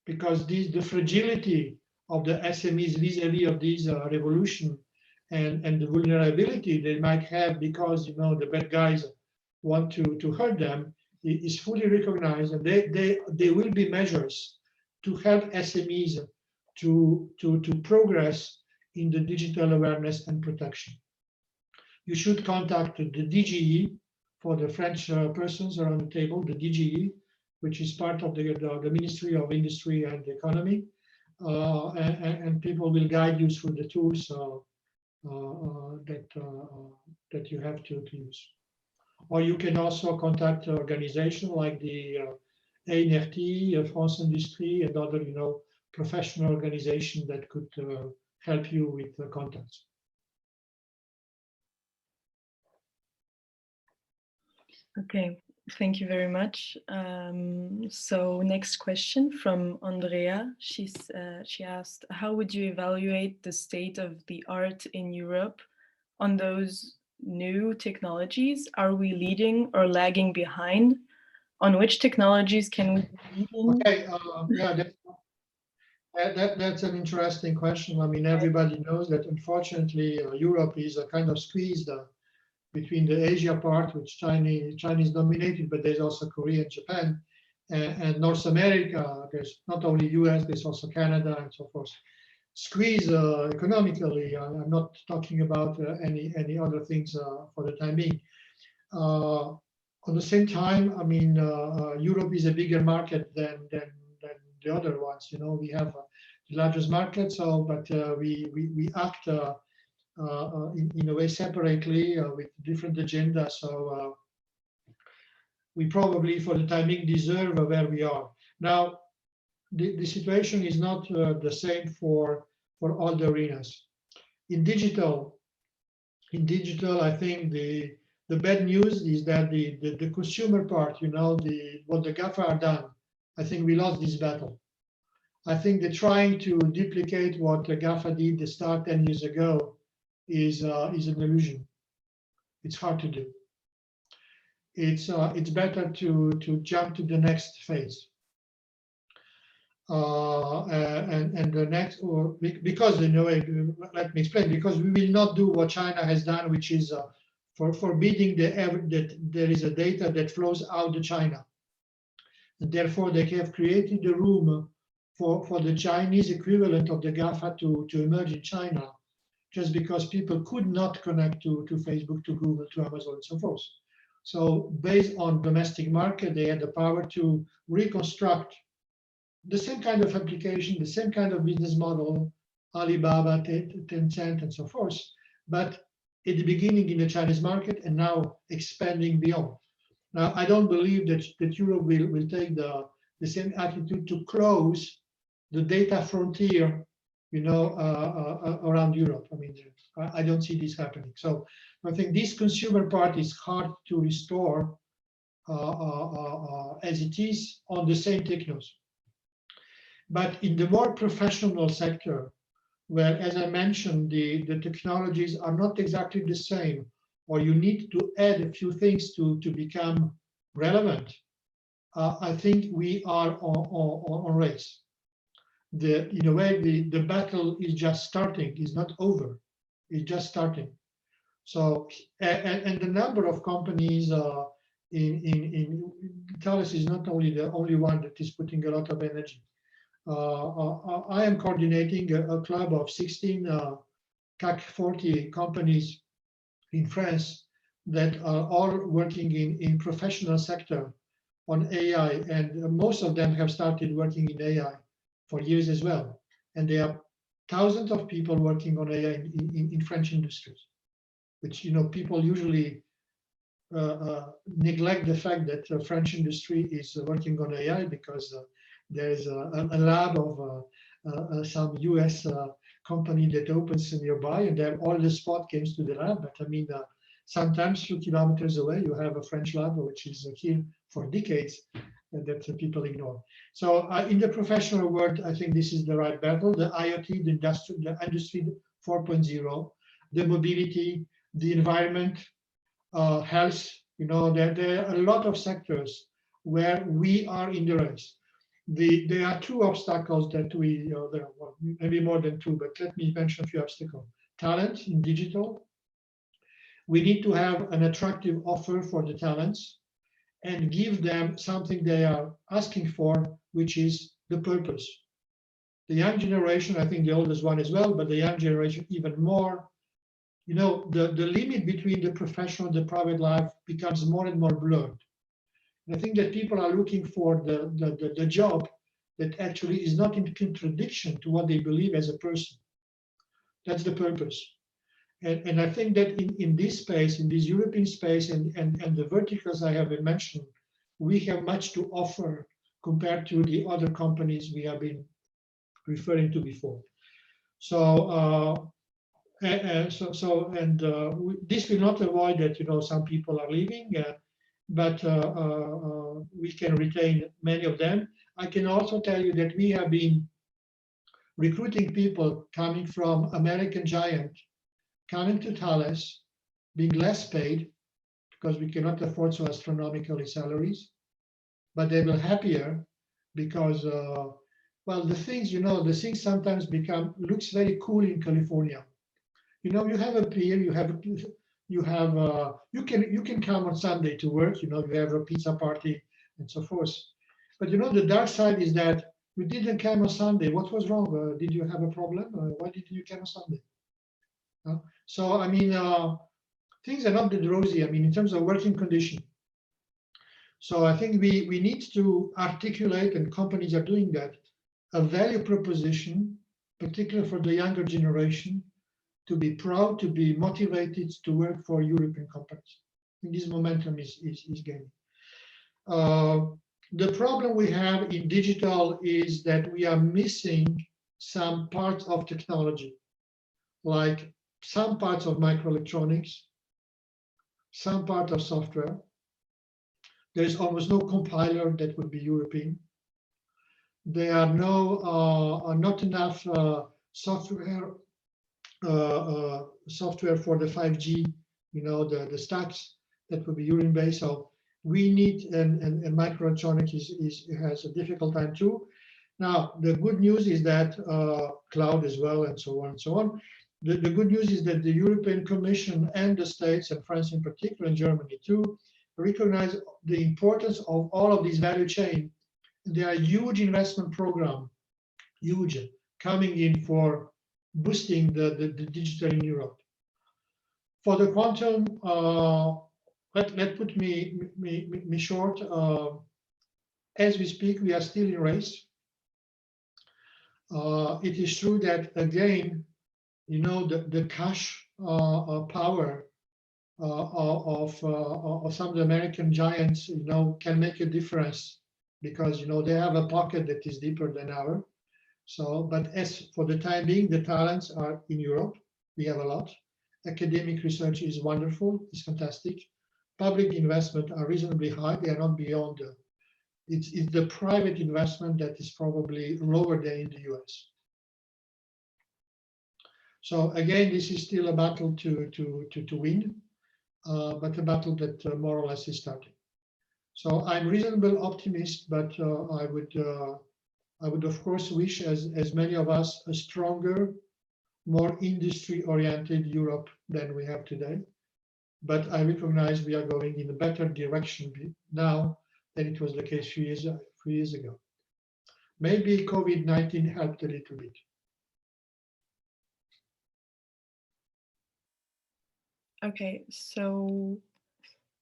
Because the fragility of the SMEs vis-a-vis of this revolution and the vulnerability they might have because the bad guys want to hurt them is fully recognized, and there will be measures to help SMEs to progress in the digital awareness and protection. You should contact the DGE for the French persons around the table, the DGE, which is part of the Ministry of Industry and Economy, and people will guide you through the tools that you have to use. Or you can also contact organizations like the ANRT, France Industrie, and other professional organizations that could help you with the contacts. Okay. Thank you very much. So next question from Andrea. She asked, how would you evaluate the state of the art in Europe on those new technologies? Are we leading or lagging behind? On which technologies can we be leading? Okay, yeah, that's an interesting question. I mean, everybody knows that unfortunately Europe is a kind of squeezed between the Asia part, which Chinese dominated, but there's also Korea and Japan, and North America. There's not only US, there's also Canada and so forth. Squeeze economically. I'm not talking about any other things for the time being. On the same time, I mean, Europe is a bigger market than the other ones. We have the largest market, so but we act in a way separately with different agendas. So we probably, for the time being, deserve where we are now. The situation is not the same for all the arenas. In digital, I think the bad news is that the consumer part, what the GAFA are done, I think we lost this battle. I think they're trying to duplicate what the GAFA did the start 10 years ago is an illusion. It's hard to do. It's better to jump to the next phase. And the next, or because let me explain, because we will not do what China has done, which is for forbidding that there is a data that flows out of China. And therefore, they have created a room for the Chinese equivalent of the GAFA to emerge in China, just because people could not connect to Facebook, to Google, to Amazon, and so forth. So based on domestic market, they had the power to reconstruct the same kind of application, the same kind of business model Alibaba, Tencent, and so forth, but at the beginning in the Chinese market and now expanding beyond. Now, I don't believe that Europe will take the same attitude to close the data frontier, around Europe. I mean, I don't see this happening. So I think this consumer part is hard to restore as it is on the same technos. But in the more professional sector, where, as I mentioned, the technologies are not exactly the same, or you need to add a few things to become relevant, I think we are on race. In a way, the battle is just starting, is not over, it's just starting. So, and the number of companies in Thales is not only the only one that is putting a lot of energy. I am coordinating a club of 16 CAC 40 companies in France that are all working in professional sector on AI, and most of them have started working in AI for years as well. And there are thousands of people working on AI in French industries, which people usually neglect the fact that the French industry is working on AI because there's a lab of some US company that opens nearby, and then all the spot comes to the lab. But I mean, sometimes a few kilometers away, you have a French lab, which is here for decades, that people ignore. So in the professional world, I think this is the right battle. The IoT, the industry 4.0, the mobility, the environment, health, there are a lot of sectors where we are in the race. There are two obstacles that we, there are maybe more than two, but let me mention a few obstacles. Talent in digital. We need to have an attractive offer for the talents and give them something they are asking for, which is the purpose. The young generation, I think the oldest one as well, but the young generation even more, the limit between the professional and the private life becomes more and more blurred. And I think that people are looking for the job that actually is not in contradiction to what they believe as a person. That's the purpose. And I think that in this space, in this European space, and the verticals I have mentioned, we have much to offer compared to the other companies we have been referring to before. So, this will not avoid that some people are leaving, but we can retain many of them. I can also tell you that we have been recruiting people coming from American giant, coming to Thales, being less paid because we cannot afford so astronomically salaries, but they were happier because, well, the things sometimes looks very cool in California. You have a peer, you can come on Sunday to work, you have a pizza party and so forth. But the dark side is that you didn't come on Sunday. What was wrong? Did you have a problem? Why didn't you come on Sunday? So, I mean, things are not that rosy, I mean, in terms of working condition. So I think we need to articulate, and companies are doing that, a value proposition, particularly for the younger generation, to be proud, to be motivated to work for European companies. And this momentum is gaining. The problem we have in digital is that we are missing some parts of technology, like some parts of microelectronics, some part of software. There is almost no compiler that would be European. There are not enough software for the 5G, the stacks that would be European-based. So we need, and microelectronics has a difficult time too. Now, the good news is that cloud as well, and so on and so on. The good news is that the European Commission and the States, and France in particular, and Germany too, recognize the importance of all of these value chain. There are huge investment program, huge, coming in for boosting the digital in Europe. For the quantum, let put me short. As we speak, we are still in race. It is true that, again, you know, the cash power of some of the American giants, you know, can make a difference because, you know, they have a pocket that is deeper than ours. So, but as for the time being, the talents are in Europe. We have a lot. Academic research is wonderful, it's fantastic. Public investment are reasonably high. They are not beyond. It's the private investment that is probably lower than in the US. So again, this is still a battle to win, but a battle that more or less is starting. So I'm reasonable optimist, but I would of course wish, as many of us, a stronger, more industry-oriented Europe than we have today. But I recognize we are going in a better direction now than it was the case a few years ago. Maybe COVID-19 helped a little bit. Okay, so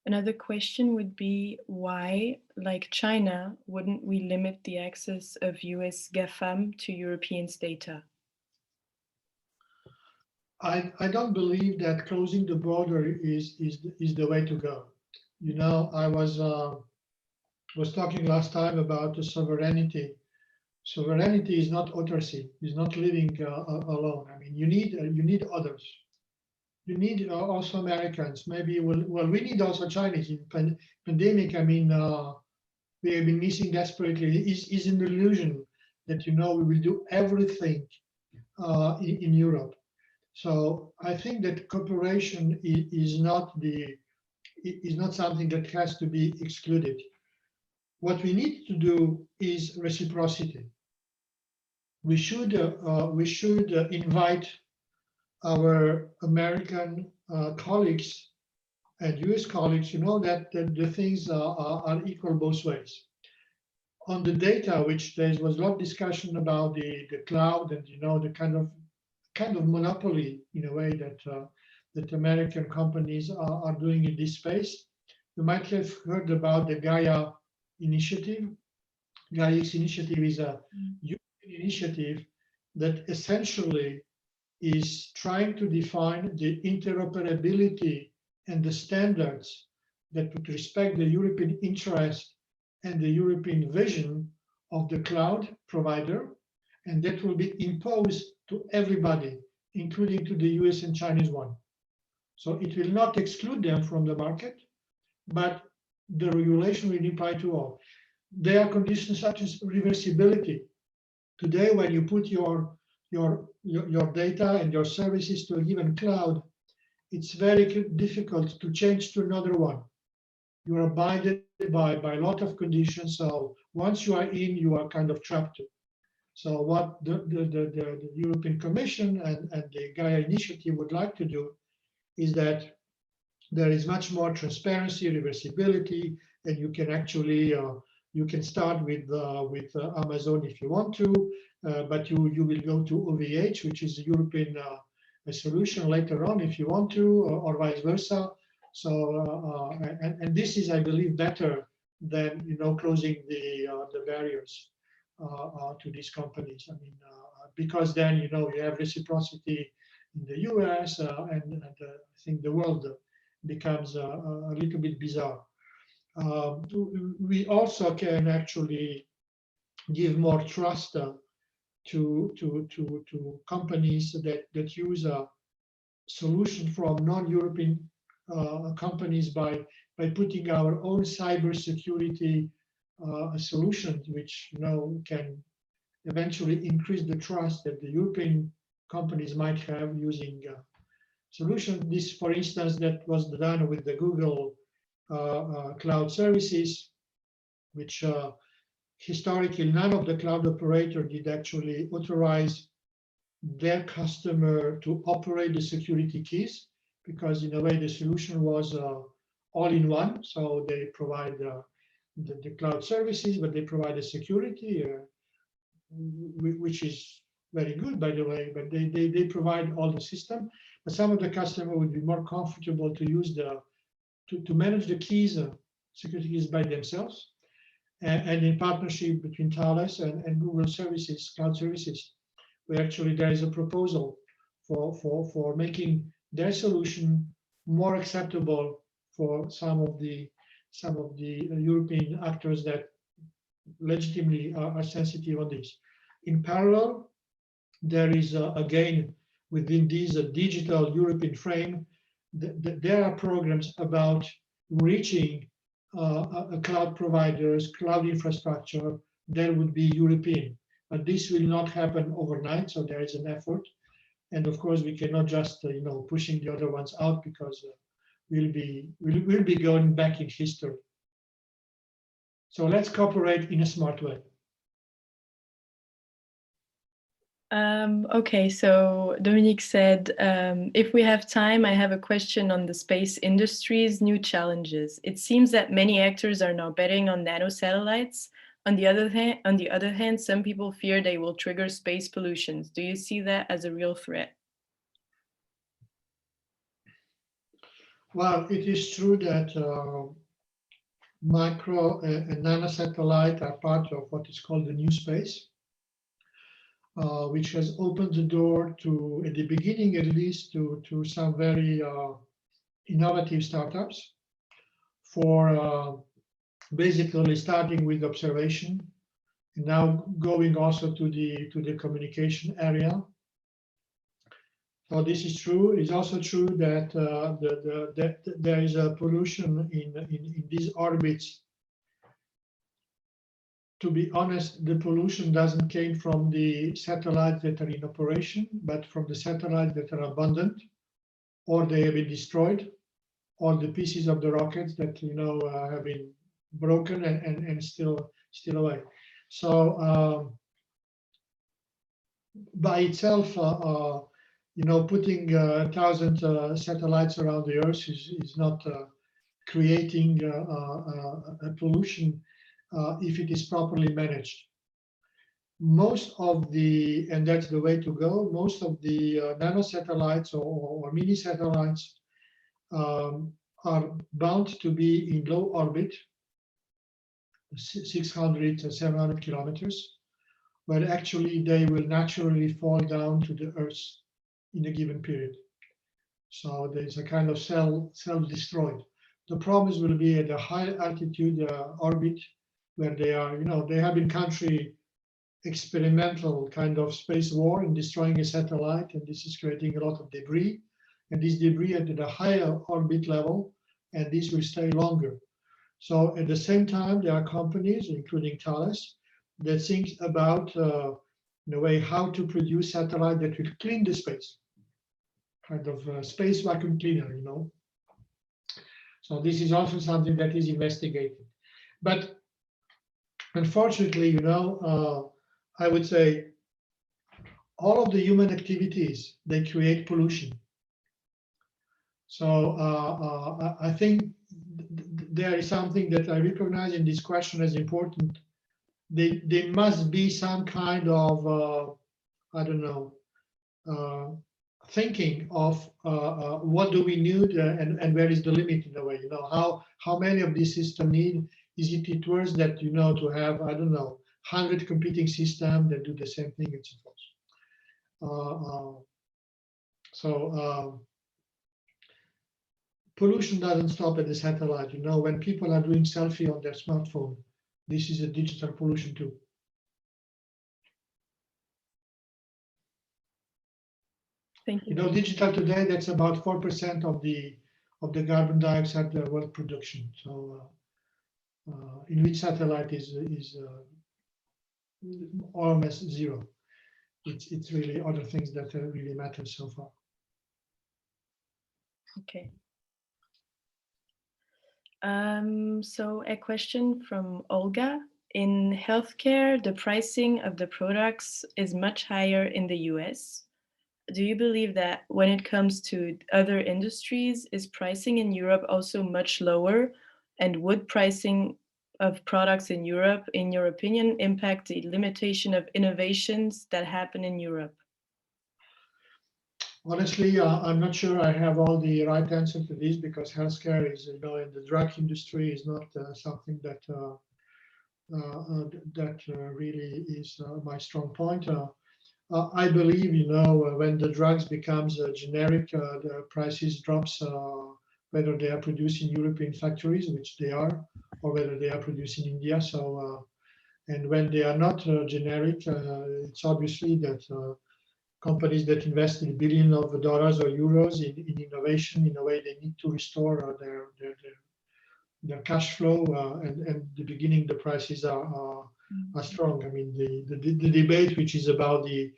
another question would be why, like China, wouldn't we limit the access of US GAFAM to Europeans' data? I don't believe that closing the border is the way to go. You know, I was talking last time about the sovereignty. Sovereignty is not autarky. Is not living alone. I mean, you need others. You need also Americans. Maybe well, we need also Chinese in pandemic. I mean, we have been missing desperately. Is an illusion that, you know, we will do everything in Europe. So I think that cooperation is not something that has to be excluded. What we need to do is reciprocity. We should invite our American colleagues and US colleagues, you know, that the things are equal both ways. On the data, which there was a lot of discussion about the cloud and, you know, the kind of monopoly in a way that American companies are doing in this space. You might have heard about the Gaia Initiative. Gaia Initiative is a European initiative that essentially is trying to define the interoperability and the standards that would respect the European interest and the European vision of the cloud provider, and that will be imposed to everybody, including to the US and Chinese one. So it will not exclude them from the market, but the regulation will apply to all. There are conditions such as reversibility. Today, when you put your data and your services to a given cloud, it's very difficult to change to another one. You are abided by a lot of conditions. So once you are in, you are kind of trapped. So what the European Commission and the Gaia Initiative would like to do is that there is much more transparency, reversibility, and you can actually you can start with Amazon if you want to, but you will go to OVH, which is a European solution later on if you want to, or vice versa. So and this is, I believe, better than, you know, closing the barriers to these companies. I mean, because then, you know, you have reciprocity in the US, and I think the world becomes a little bit bizarre. We also can actually give more trust to companies that use a solution from non-European companies by putting our own cybersecurity solutions, which, you know, can eventually increase the trust that the European companies might have using solutions. This, for instance, that was done with the Google cloud services, which historically none of the cloud operator did actually authorize their customer to operate the security keys, because in a way the solution was all in one. So they provide the cloud services, but they provide the security, which is very good, by the way, but they provide all the system. But some of the customer would be more comfortable to use to manage the keys, security keys by themselves, and in partnership between Thales and Google services, cloud services, where actually there is a proposal for making their solution more acceptable for some of the European actors that legitimately are sensitive on this. In parallel, there is again within this digital European frame, there are programs about reaching cloud providers, cloud infrastructure that would be European. But this will not happen overnight, so there is an effort. And of course, we cannot just pushing the other ones out, because we'll be going back in history. So let's cooperate in a smart way. Okay, so Dominique said, if we have time, I have a question on the space industry's new challenges. It seems that many actors are now betting on nanosatellites. On the other hand, some people fear they will trigger space pollutions. Do you see that as a real threat? Well, it is true that micro and nanosatellite are part of what is called the new space, which has opened the door to, at the beginning at least, to some very innovative startups for basically starting with observation, and now going also to the communication area. So this is true. It's also true that there is a pollution in these orbits. To be honest, the pollution doesn't came from the satellites that are in operation, but from the satellites that are abandoned, or they have been destroyed, or the pieces of the rockets that have been broken and still away. So by itself, putting 1,000 satellites around the Earth is not creating a pollution if it is properly managed. Most of the, and that's the way to go, most of the nanosatellites or mini satellites are bound to be in low orbit, 600 to 700 kilometers, where actually they will naturally fall down to the Earth in a given period. So there's a kind of self-destroyed. The problems will be at a high altitude orbit, where they are, they have in country experimental kind of space war in destroying a satellite, and this is creating a lot of debris. And this debris at a higher orbit level, and this will stay longer. So at the same time, there are companies, including Thales, that think about in a way how to produce satellite that will clean the space, kind of space vacuum cleaner, So this is also something that is investigated. But unfortunately, I would say all of the human activities, they create pollution. So I think there is something that I recognize in this question as important. There must be some kind of, thinking of what do we need and where is the limit in a way, how many of these systems need. Is it worth that, to have, 100 competing systems that do the same thing and so forth. Pollution doesn't stop at the satellite. When people are doing selfie on their smartphone, this is a digital pollution too. Thank you. Digital today, that's about 4% of the carbon dioxide world production. So in which satellite is almost zero. It's really other things that really matter so far. Okay. So a question from Olga. In healthcare, the pricing of the products is much higher in the US. Do you believe that when it comes to other industries, is pricing in Europe also much lower? And would pricing of products in Europe, in your opinion, impact the limitation of innovations that happen in Europe? Honestly, I'm not sure I have all the right answer to this, because healthcare is, in the drug industry is not something that really is my strong point. I believe, when the drugs becomes generic, the prices drops, whether they are produced in European factories, which they are, or whether they are produced in India. So, and when they are not generic, it's obviously that companies that invest in billions of dollars or euros in innovation, in a way, they need to restore their cash flow, and at the beginning the prices are strong. I mean, the debate, which is about the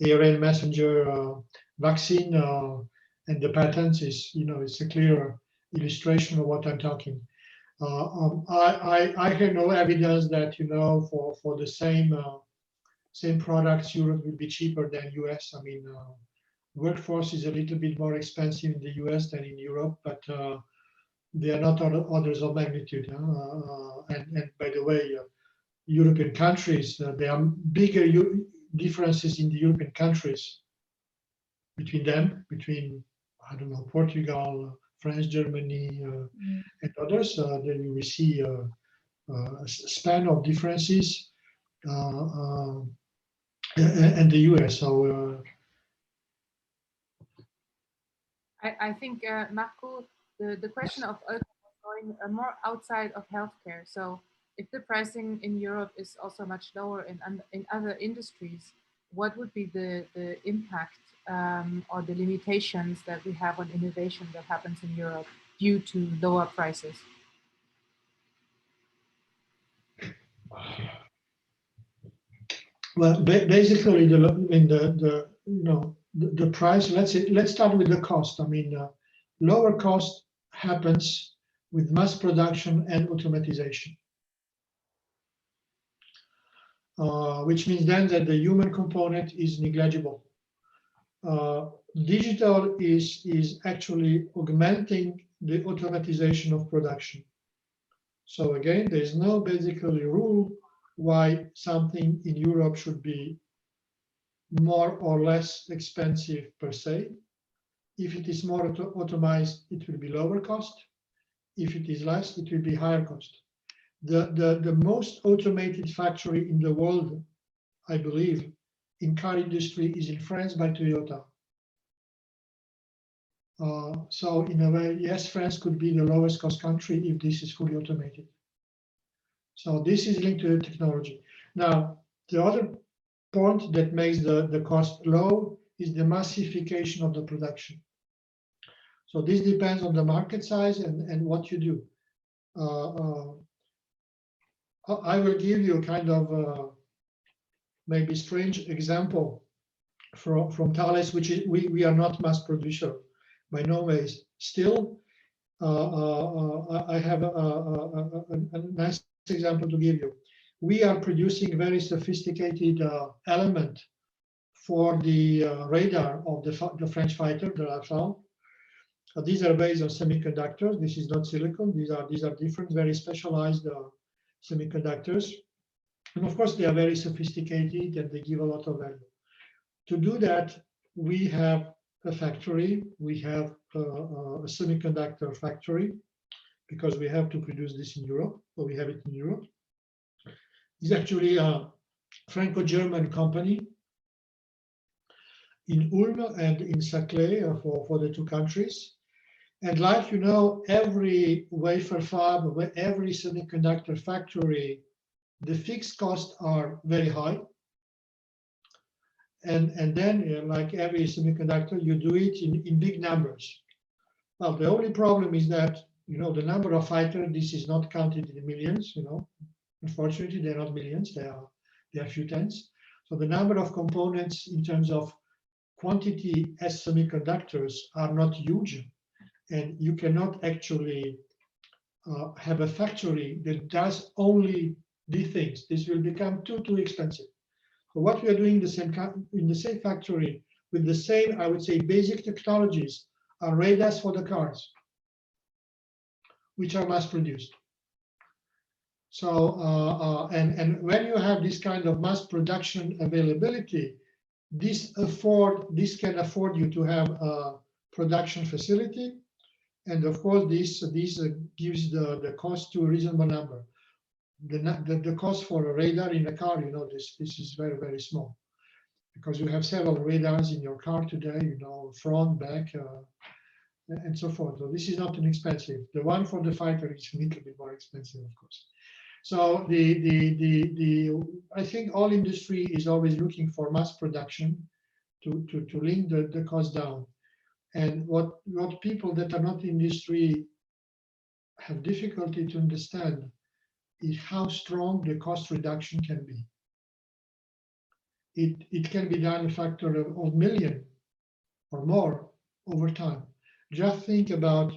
ARN messenger vaccine and the patents, is it's a clear illustration of what I'm talking. I have no evidence that for the same products Europe will be cheaper than US. I mean, workforce is a little bit more expensive in the US than in Europe, but they are not orders of magnitude. And by the way, European countries, there are bigger differences in the European countries between them, I don't know, Portugal, France, Germany, and others. Then you will see a span of differences, and the US. So I think, Marko, the question of going more outside of healthcare. So if the pricing in Europe is also much lower in other industries, what would be the impact or the limitations that we have on innovation that happens in Europe due to lower prices? Well, basically, the price. Let's start with the cost. I mean, lower cost happens with mass production and automatization, which means then that the human component is negligible. Digital is actually augmenting the automatization of production. So again, there is no basically rule why something in Europe should be more or less expensive per se. If it is more automized, it will be lower cost. If it is less, it will be higher cost. The most automated factory in the world, I believe, in car industry is in France by Toyota. So in a way, yes, France could be the lowest cost country if this is fully automated. So this is linked to the technology. Now, the other point that makes the cost low is the massification of the production. So this depends on the market size and what you do. I will give you a kind of maybe strange example from Thales, which is we are not mass producer by no ways. Still, I have a nice example to give you. We are producing very sophisticated element for the radar of the French fighter, the Rafale. These are based on semiconductors. This is not silicon. These are different, very specialized semiconductors. And of course, they are very sophisticated and they give a lot of value. To do that, we have a factory. We have a semiconductor factory because we have to produce this in Europe. So we have it in Europe. It's actually a Franco-German company in Ulm and in Saclay for the two countries. And like every wafer fab, every semiconductor factory, the fixed costs are very high. And then, like every semiconductor, you do it in big numbers. Well, the only problem is that the number of fighters, this is not counted in millions. Unfortunately, they're not millions. They are a few tens. So the number of components in terms of quantity as semiconductors are not huge. And you cannot actually have a factory that does only these things. This will become too expensive. So what we are doing in the same factory with the same, I would say, basic technologies are radars for the cars, which are mass produced. So and when you have this kind of mass production availability, this can afford you to have a production facility. And of course, this gives the cost to a reasonable number. The cost for a radar in a car, this is very, very small. because you have several radars in your car today, you know, front, back, and so forth. So this is not inexpensive. The one for the fighter is a little bit more expensive, of course. So I think all industry is always looking for mass production to link the cost down. And what people that are not in industry have difficulty to understand is how strong the cost reduction can be. It can be done a factor of million or more over time. Just think about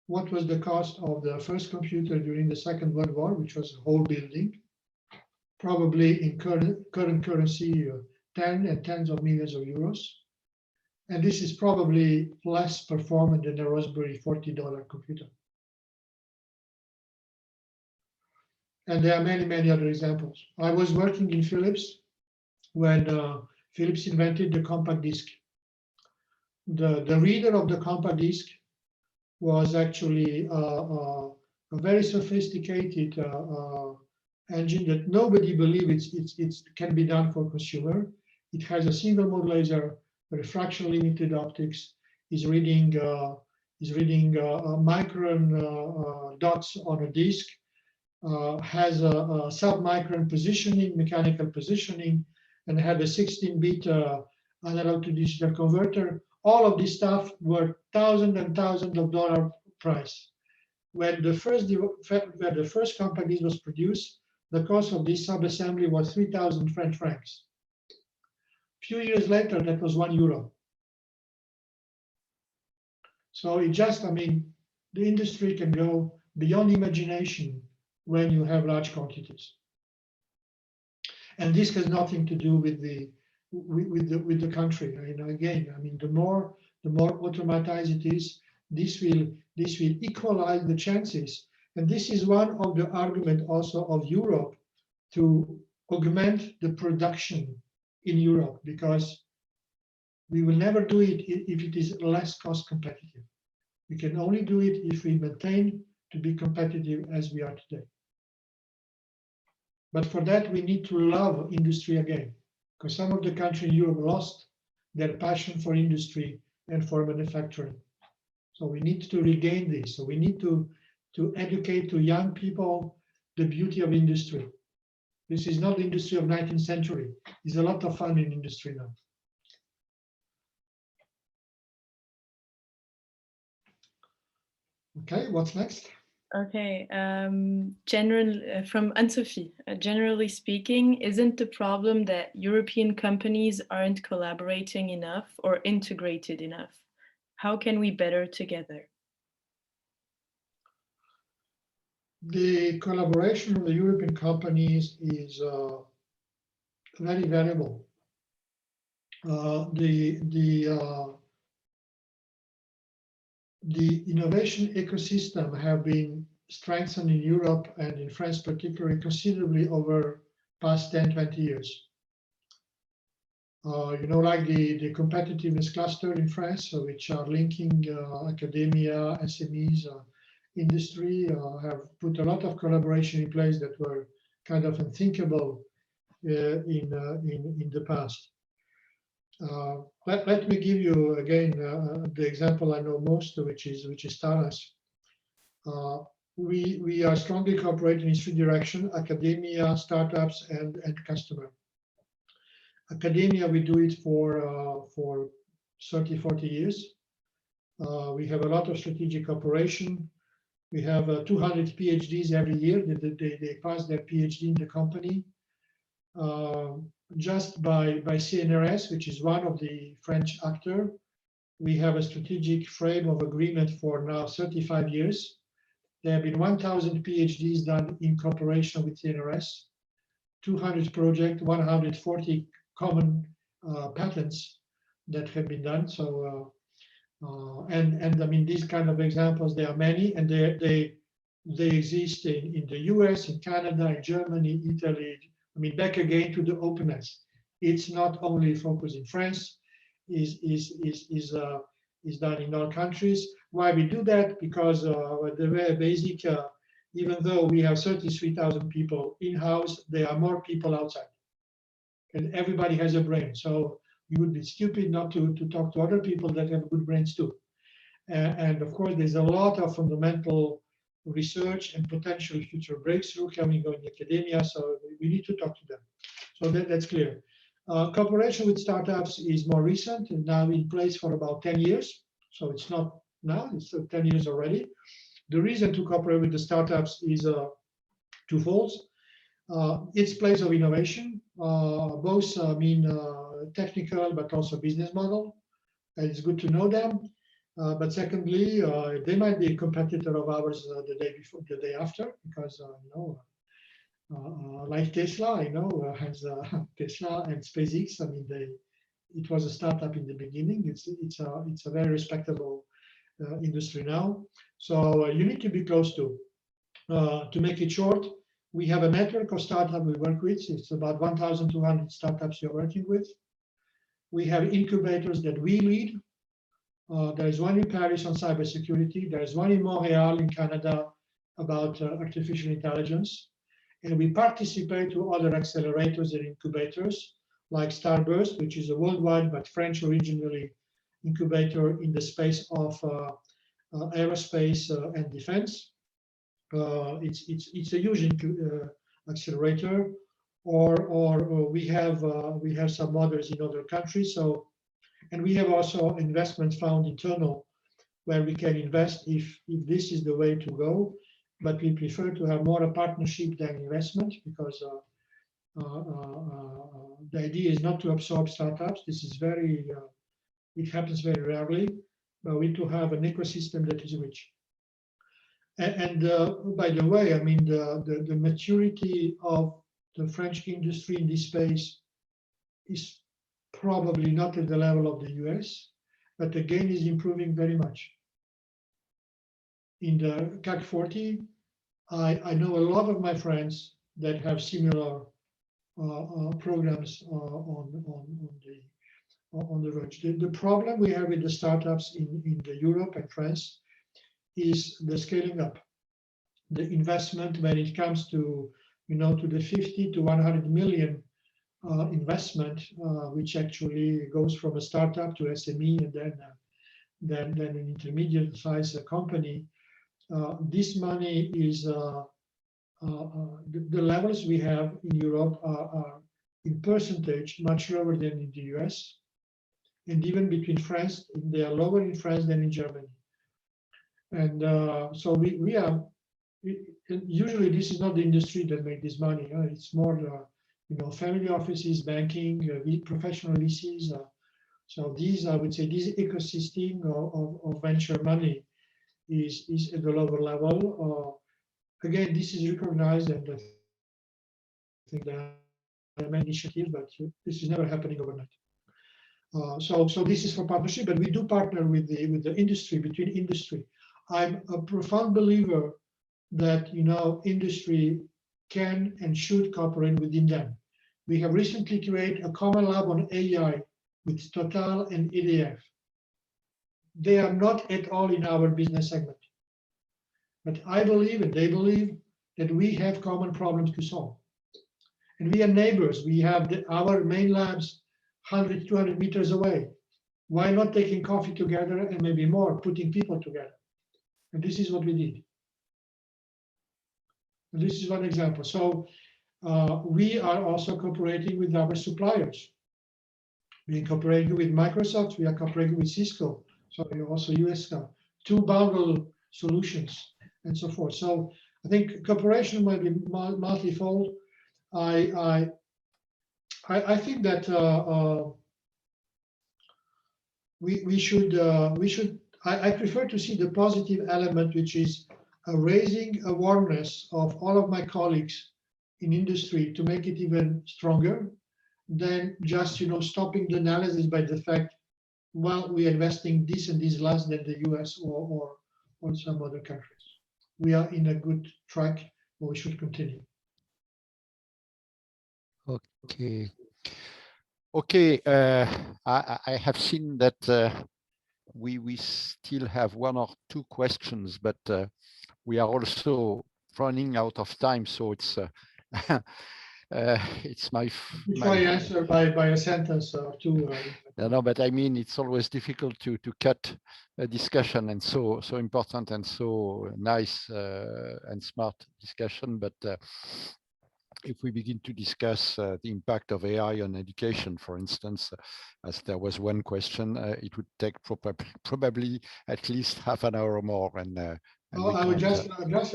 what was the cost of the first computer during the Second World War, which was a whole building, probably in current currency, tens of millions of euros. And this is probably less performant than a Raspberry $40 computer. And there are many, many other examples. I was working in Philips when Philips invented the compact disc. The reader of the compact disc was actually a very sophisticated engine that nobody believed it can be done for consumer. It has a single mode laser, refraction limited optics, is reading micron dots on a disc, has a sub-micron positioning, mechanical positioning, and had a 16-bit analog to digital converter. All of this stuff were thousands and thousands of dollars price. When the first compact disc was produced, the cost of this sub-assembly was 3,000 French francs. Few years later, that was €1. So it just, I mean, the industry can go beyond imagination when you have large quantities. And this has nothing to do with the country. You know, again, I mean, the more automatized it is, this will equalize the chances. And this is one of the arguments also of Europe to augment the production in Europe, because we will never do it if it is less cost competitive. We can only do it if we maintain to be competitive as we are today. But for that, we need to love industry again, because some of the countries in Europe lost their passion for industry and for manufacturing. So we need to regain this. So we need to educate to young people the beauty of industry. This is not the industry of 19th century. There's a lot of fun in industry now. Okay, what's next? Okay, from Anne-Sophie, generally speaking, isn't the problem that European companies aren't collaborating enough or integrated enough? How can we better together? The collaboration of the European companies is very variable. The innovation ecosystem have been strengthened in Europe and in France particularly considerably over past 10, 20 years. You know, like the competitiveness cluster in France, which are linking academia, SMEs, industry, have put a lot of collaboration in place that were kind of unthinkable in the past. Let me give you again the example I know most, which is Thales. We are strongly cooperating in three directions: academia, startups, and customer. Academia, we do it for 30, 40 years. We have a lot of strategic cooperation. We have 200 PhDs every year. They pass their PhD in the company. Just by CNRS, which is one of the French actors, we have a strategic frame of agreement for now 35 years. There have been 1,000 PhDs done in cooperation with CNRS, 200 projects, 140 common patents that have been done. So, and I mean, these kind of examples, there are many, and they exist in the US, in Canada, in Germany, Italy. I mean, back again to the openness. It's not only focused in France, is done in all countries. Why we do that? Because the very basic, even though we have 33,000 people in-house, there are more people outside. and everybody has a brain. So you would be stupid not to talk to other people that have good brains too. And of course, there's a lot of fundamental research and potential future breakthrough coming on in academia. So we need to talk to them. So that's clear. Cooperation with startups is more recent and now in place for about 10 years. So it's not now, it's 10 years already. The reason to cooperate with the startups is twofold. Its place of innovation, both technical but also business model. And it's good to know them. But secondly, they might be a competitor of ours the day before, the day after, because like Tesla, has Tesla and SpaceX. I mean, it was a startup in the beginning. It's a very respectable industry now. So you need to be close to. To make it short, we have a network of startups we work with. It's about 1,200 startups you're working with. We have incubators that we lead. There is one in Paris on cybersecurity. There is one in Montreal in Canada about artificial intelligence. And we participate to other accelerators and incubators like Starburst, which is a worldwide but French originally incubator in the space of aerospace and defense. It's a huge accelerator, or we have some others in other countries. So, and we have also investment fund internal where we can invest if this is the way to go. But we prefer to have more a partnership than investment because the idea is not to absorb startups. This is it happens very rarely, but we need to have an ecosystem that is rich. And by the way, I mean, the maturity of the French industry in this space is probably not at the level of the US, but again is improving very much. In the CAC 40, I know a lot of my friends that have similar programs on the verge. The problem we have with the startups in the Europe and France is the scaling up, the investment when it comes to to the 50 to 100 million investment, which actually goes from a startup to SME and then an intermediate size company. This money is the levels we have in Europe are in percentage much lower than in the US, and even between France, they are lower in France than in Germany. And so we are usually this is not the industry that make this money. It's more family offices, banking, professional leases. So these, I would say, this ecosystem of venture money is at the lower level. Again, this is recognized, and I think there are many initiatives, but this is never happening overnight. So this is for partnership, but we do partner with the industry, between industry. I'm a profound believer that industry can and should cooperate within them. We have recently created a common lab on AI with Total and EDF. They are not at all in our business segment. But I believe, and they believe, that we have common problems to solve. And we are neighbors. We have our main labs 100, 200 meters away. Why not taking coffee together and maybe more, putting people together? And this is what we did. And this is one example. So we are also cooperating with our suppliers. We are cooperating with Microsoft. We are cooperating with Cisco. So also US to bundle solutions and so forth. So I think cooperation might be multifold. I think that we should. I prefer to see the positive element, which is raising awareness of all of my colleagues in industry to make it even stronger than just stopping the analysis by the fact, well, we are investing this and this less than the US or some other countries. We are in a good track, but we should continue. Okay. I have seen that we still have one or two questions, but we are also running out of time. So it's It's my. Try answer by a sentence or two. No, but I mean, it's always difficult to cut a discussion, and so important and so nice and smart discussion. But if we begin to discuss the impact of AI on education, for instance, as there was one question, it would take probably at least half an hour or more. And I would just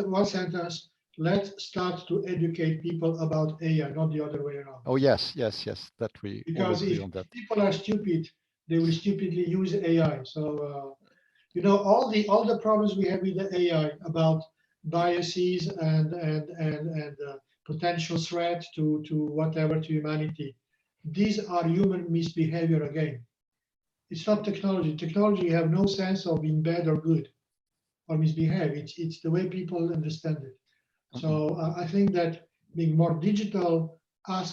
one sentence. Let's start to educate people about AI, not the other way around. Oh yes, that we because all agree if on that. People are stupid, they will stupidly use AI. So you know, all the problems we have with the AI about biases and potential threat to whatever, to humanity, these are human misbehavior again. It's not technology. Technology have no sense of being bad or good or misbehave. It's the way people understand it. So I think that being more digital,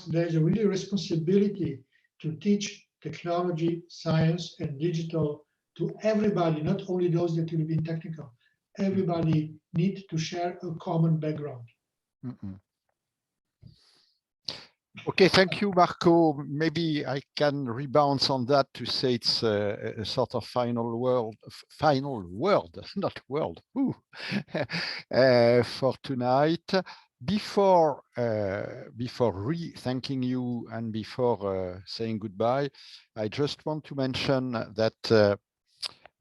there's a really responsibility to teach technology, science, and digital to everybody, not only those that will be technical. Everybody needs to share a common background. Okay, thank you, Marco. Maybe I can rebound on that to say it's a sort of final word, not world, for tonight. Before thanking you and before saying goodbye, I just want to mention that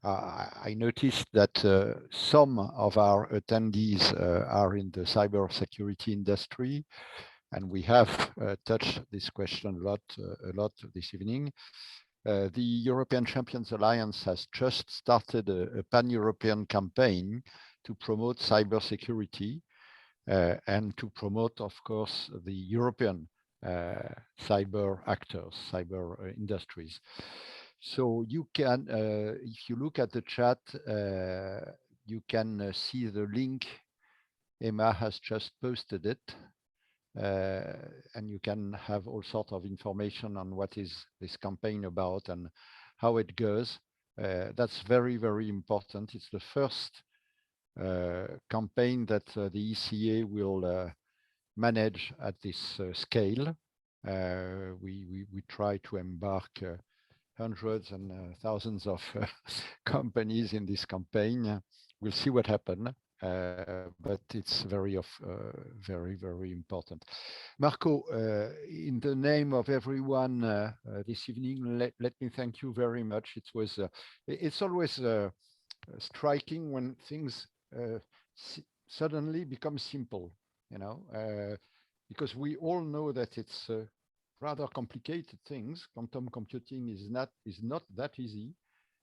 I noticed that some of our attendees are in the cybersecurity industry. And we have touched this question a lot this evening. The European Champions Alliance has just started a pan-European campaign to promote cybersecurity and to promote, of course, the European cyber actors, cyber industries. So you can, if you look at the chat, you can see the link. Emma has just posted it. And you can have all sorts of information on what is this campaign about and how it goes. That's very, very important. It's the first campaign that the ECA will manage at this scale. We try to embark hundreds and thousands of companies in this campaign. We'll see what happens. But it's very, very important. Marco, in the name of everyone this evening, let me thank you very much. It's always striking when things suddenly become simple, you know, because we all know that it's rather complicated things. Quantum computing is not that easy.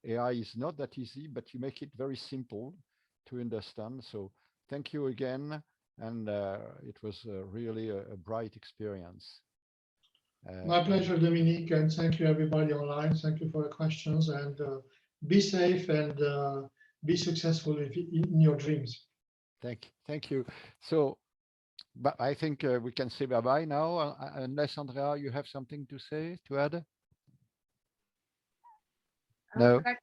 AI is not that easy, but you make it very simple to understand. So thank you again. And it was really a bright experience. My pleasure, Dominique, and thank you everybody online. Thank you for the questions, and be safe and be successful in your dreams. Thank you. So, but I think we can say bye-bye now, unless, Andrea, you have something to say, to add? No. Thank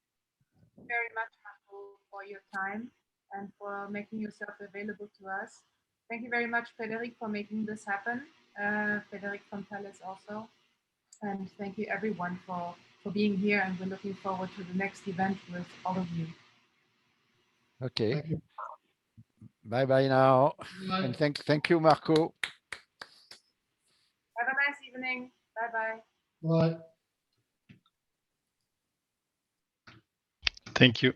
you very much, Marco, for your time and for making yourself available to us. Thank you very much, Frédéric, for making this happen. Frédéric from Thales also. And thank you everyone for being here, and we're looking forward to the next event with all of you. Okay. Bye-bye now. Bye. And thank you, Marco. Have a nice evening. Bye-bye. Bye. Thank you.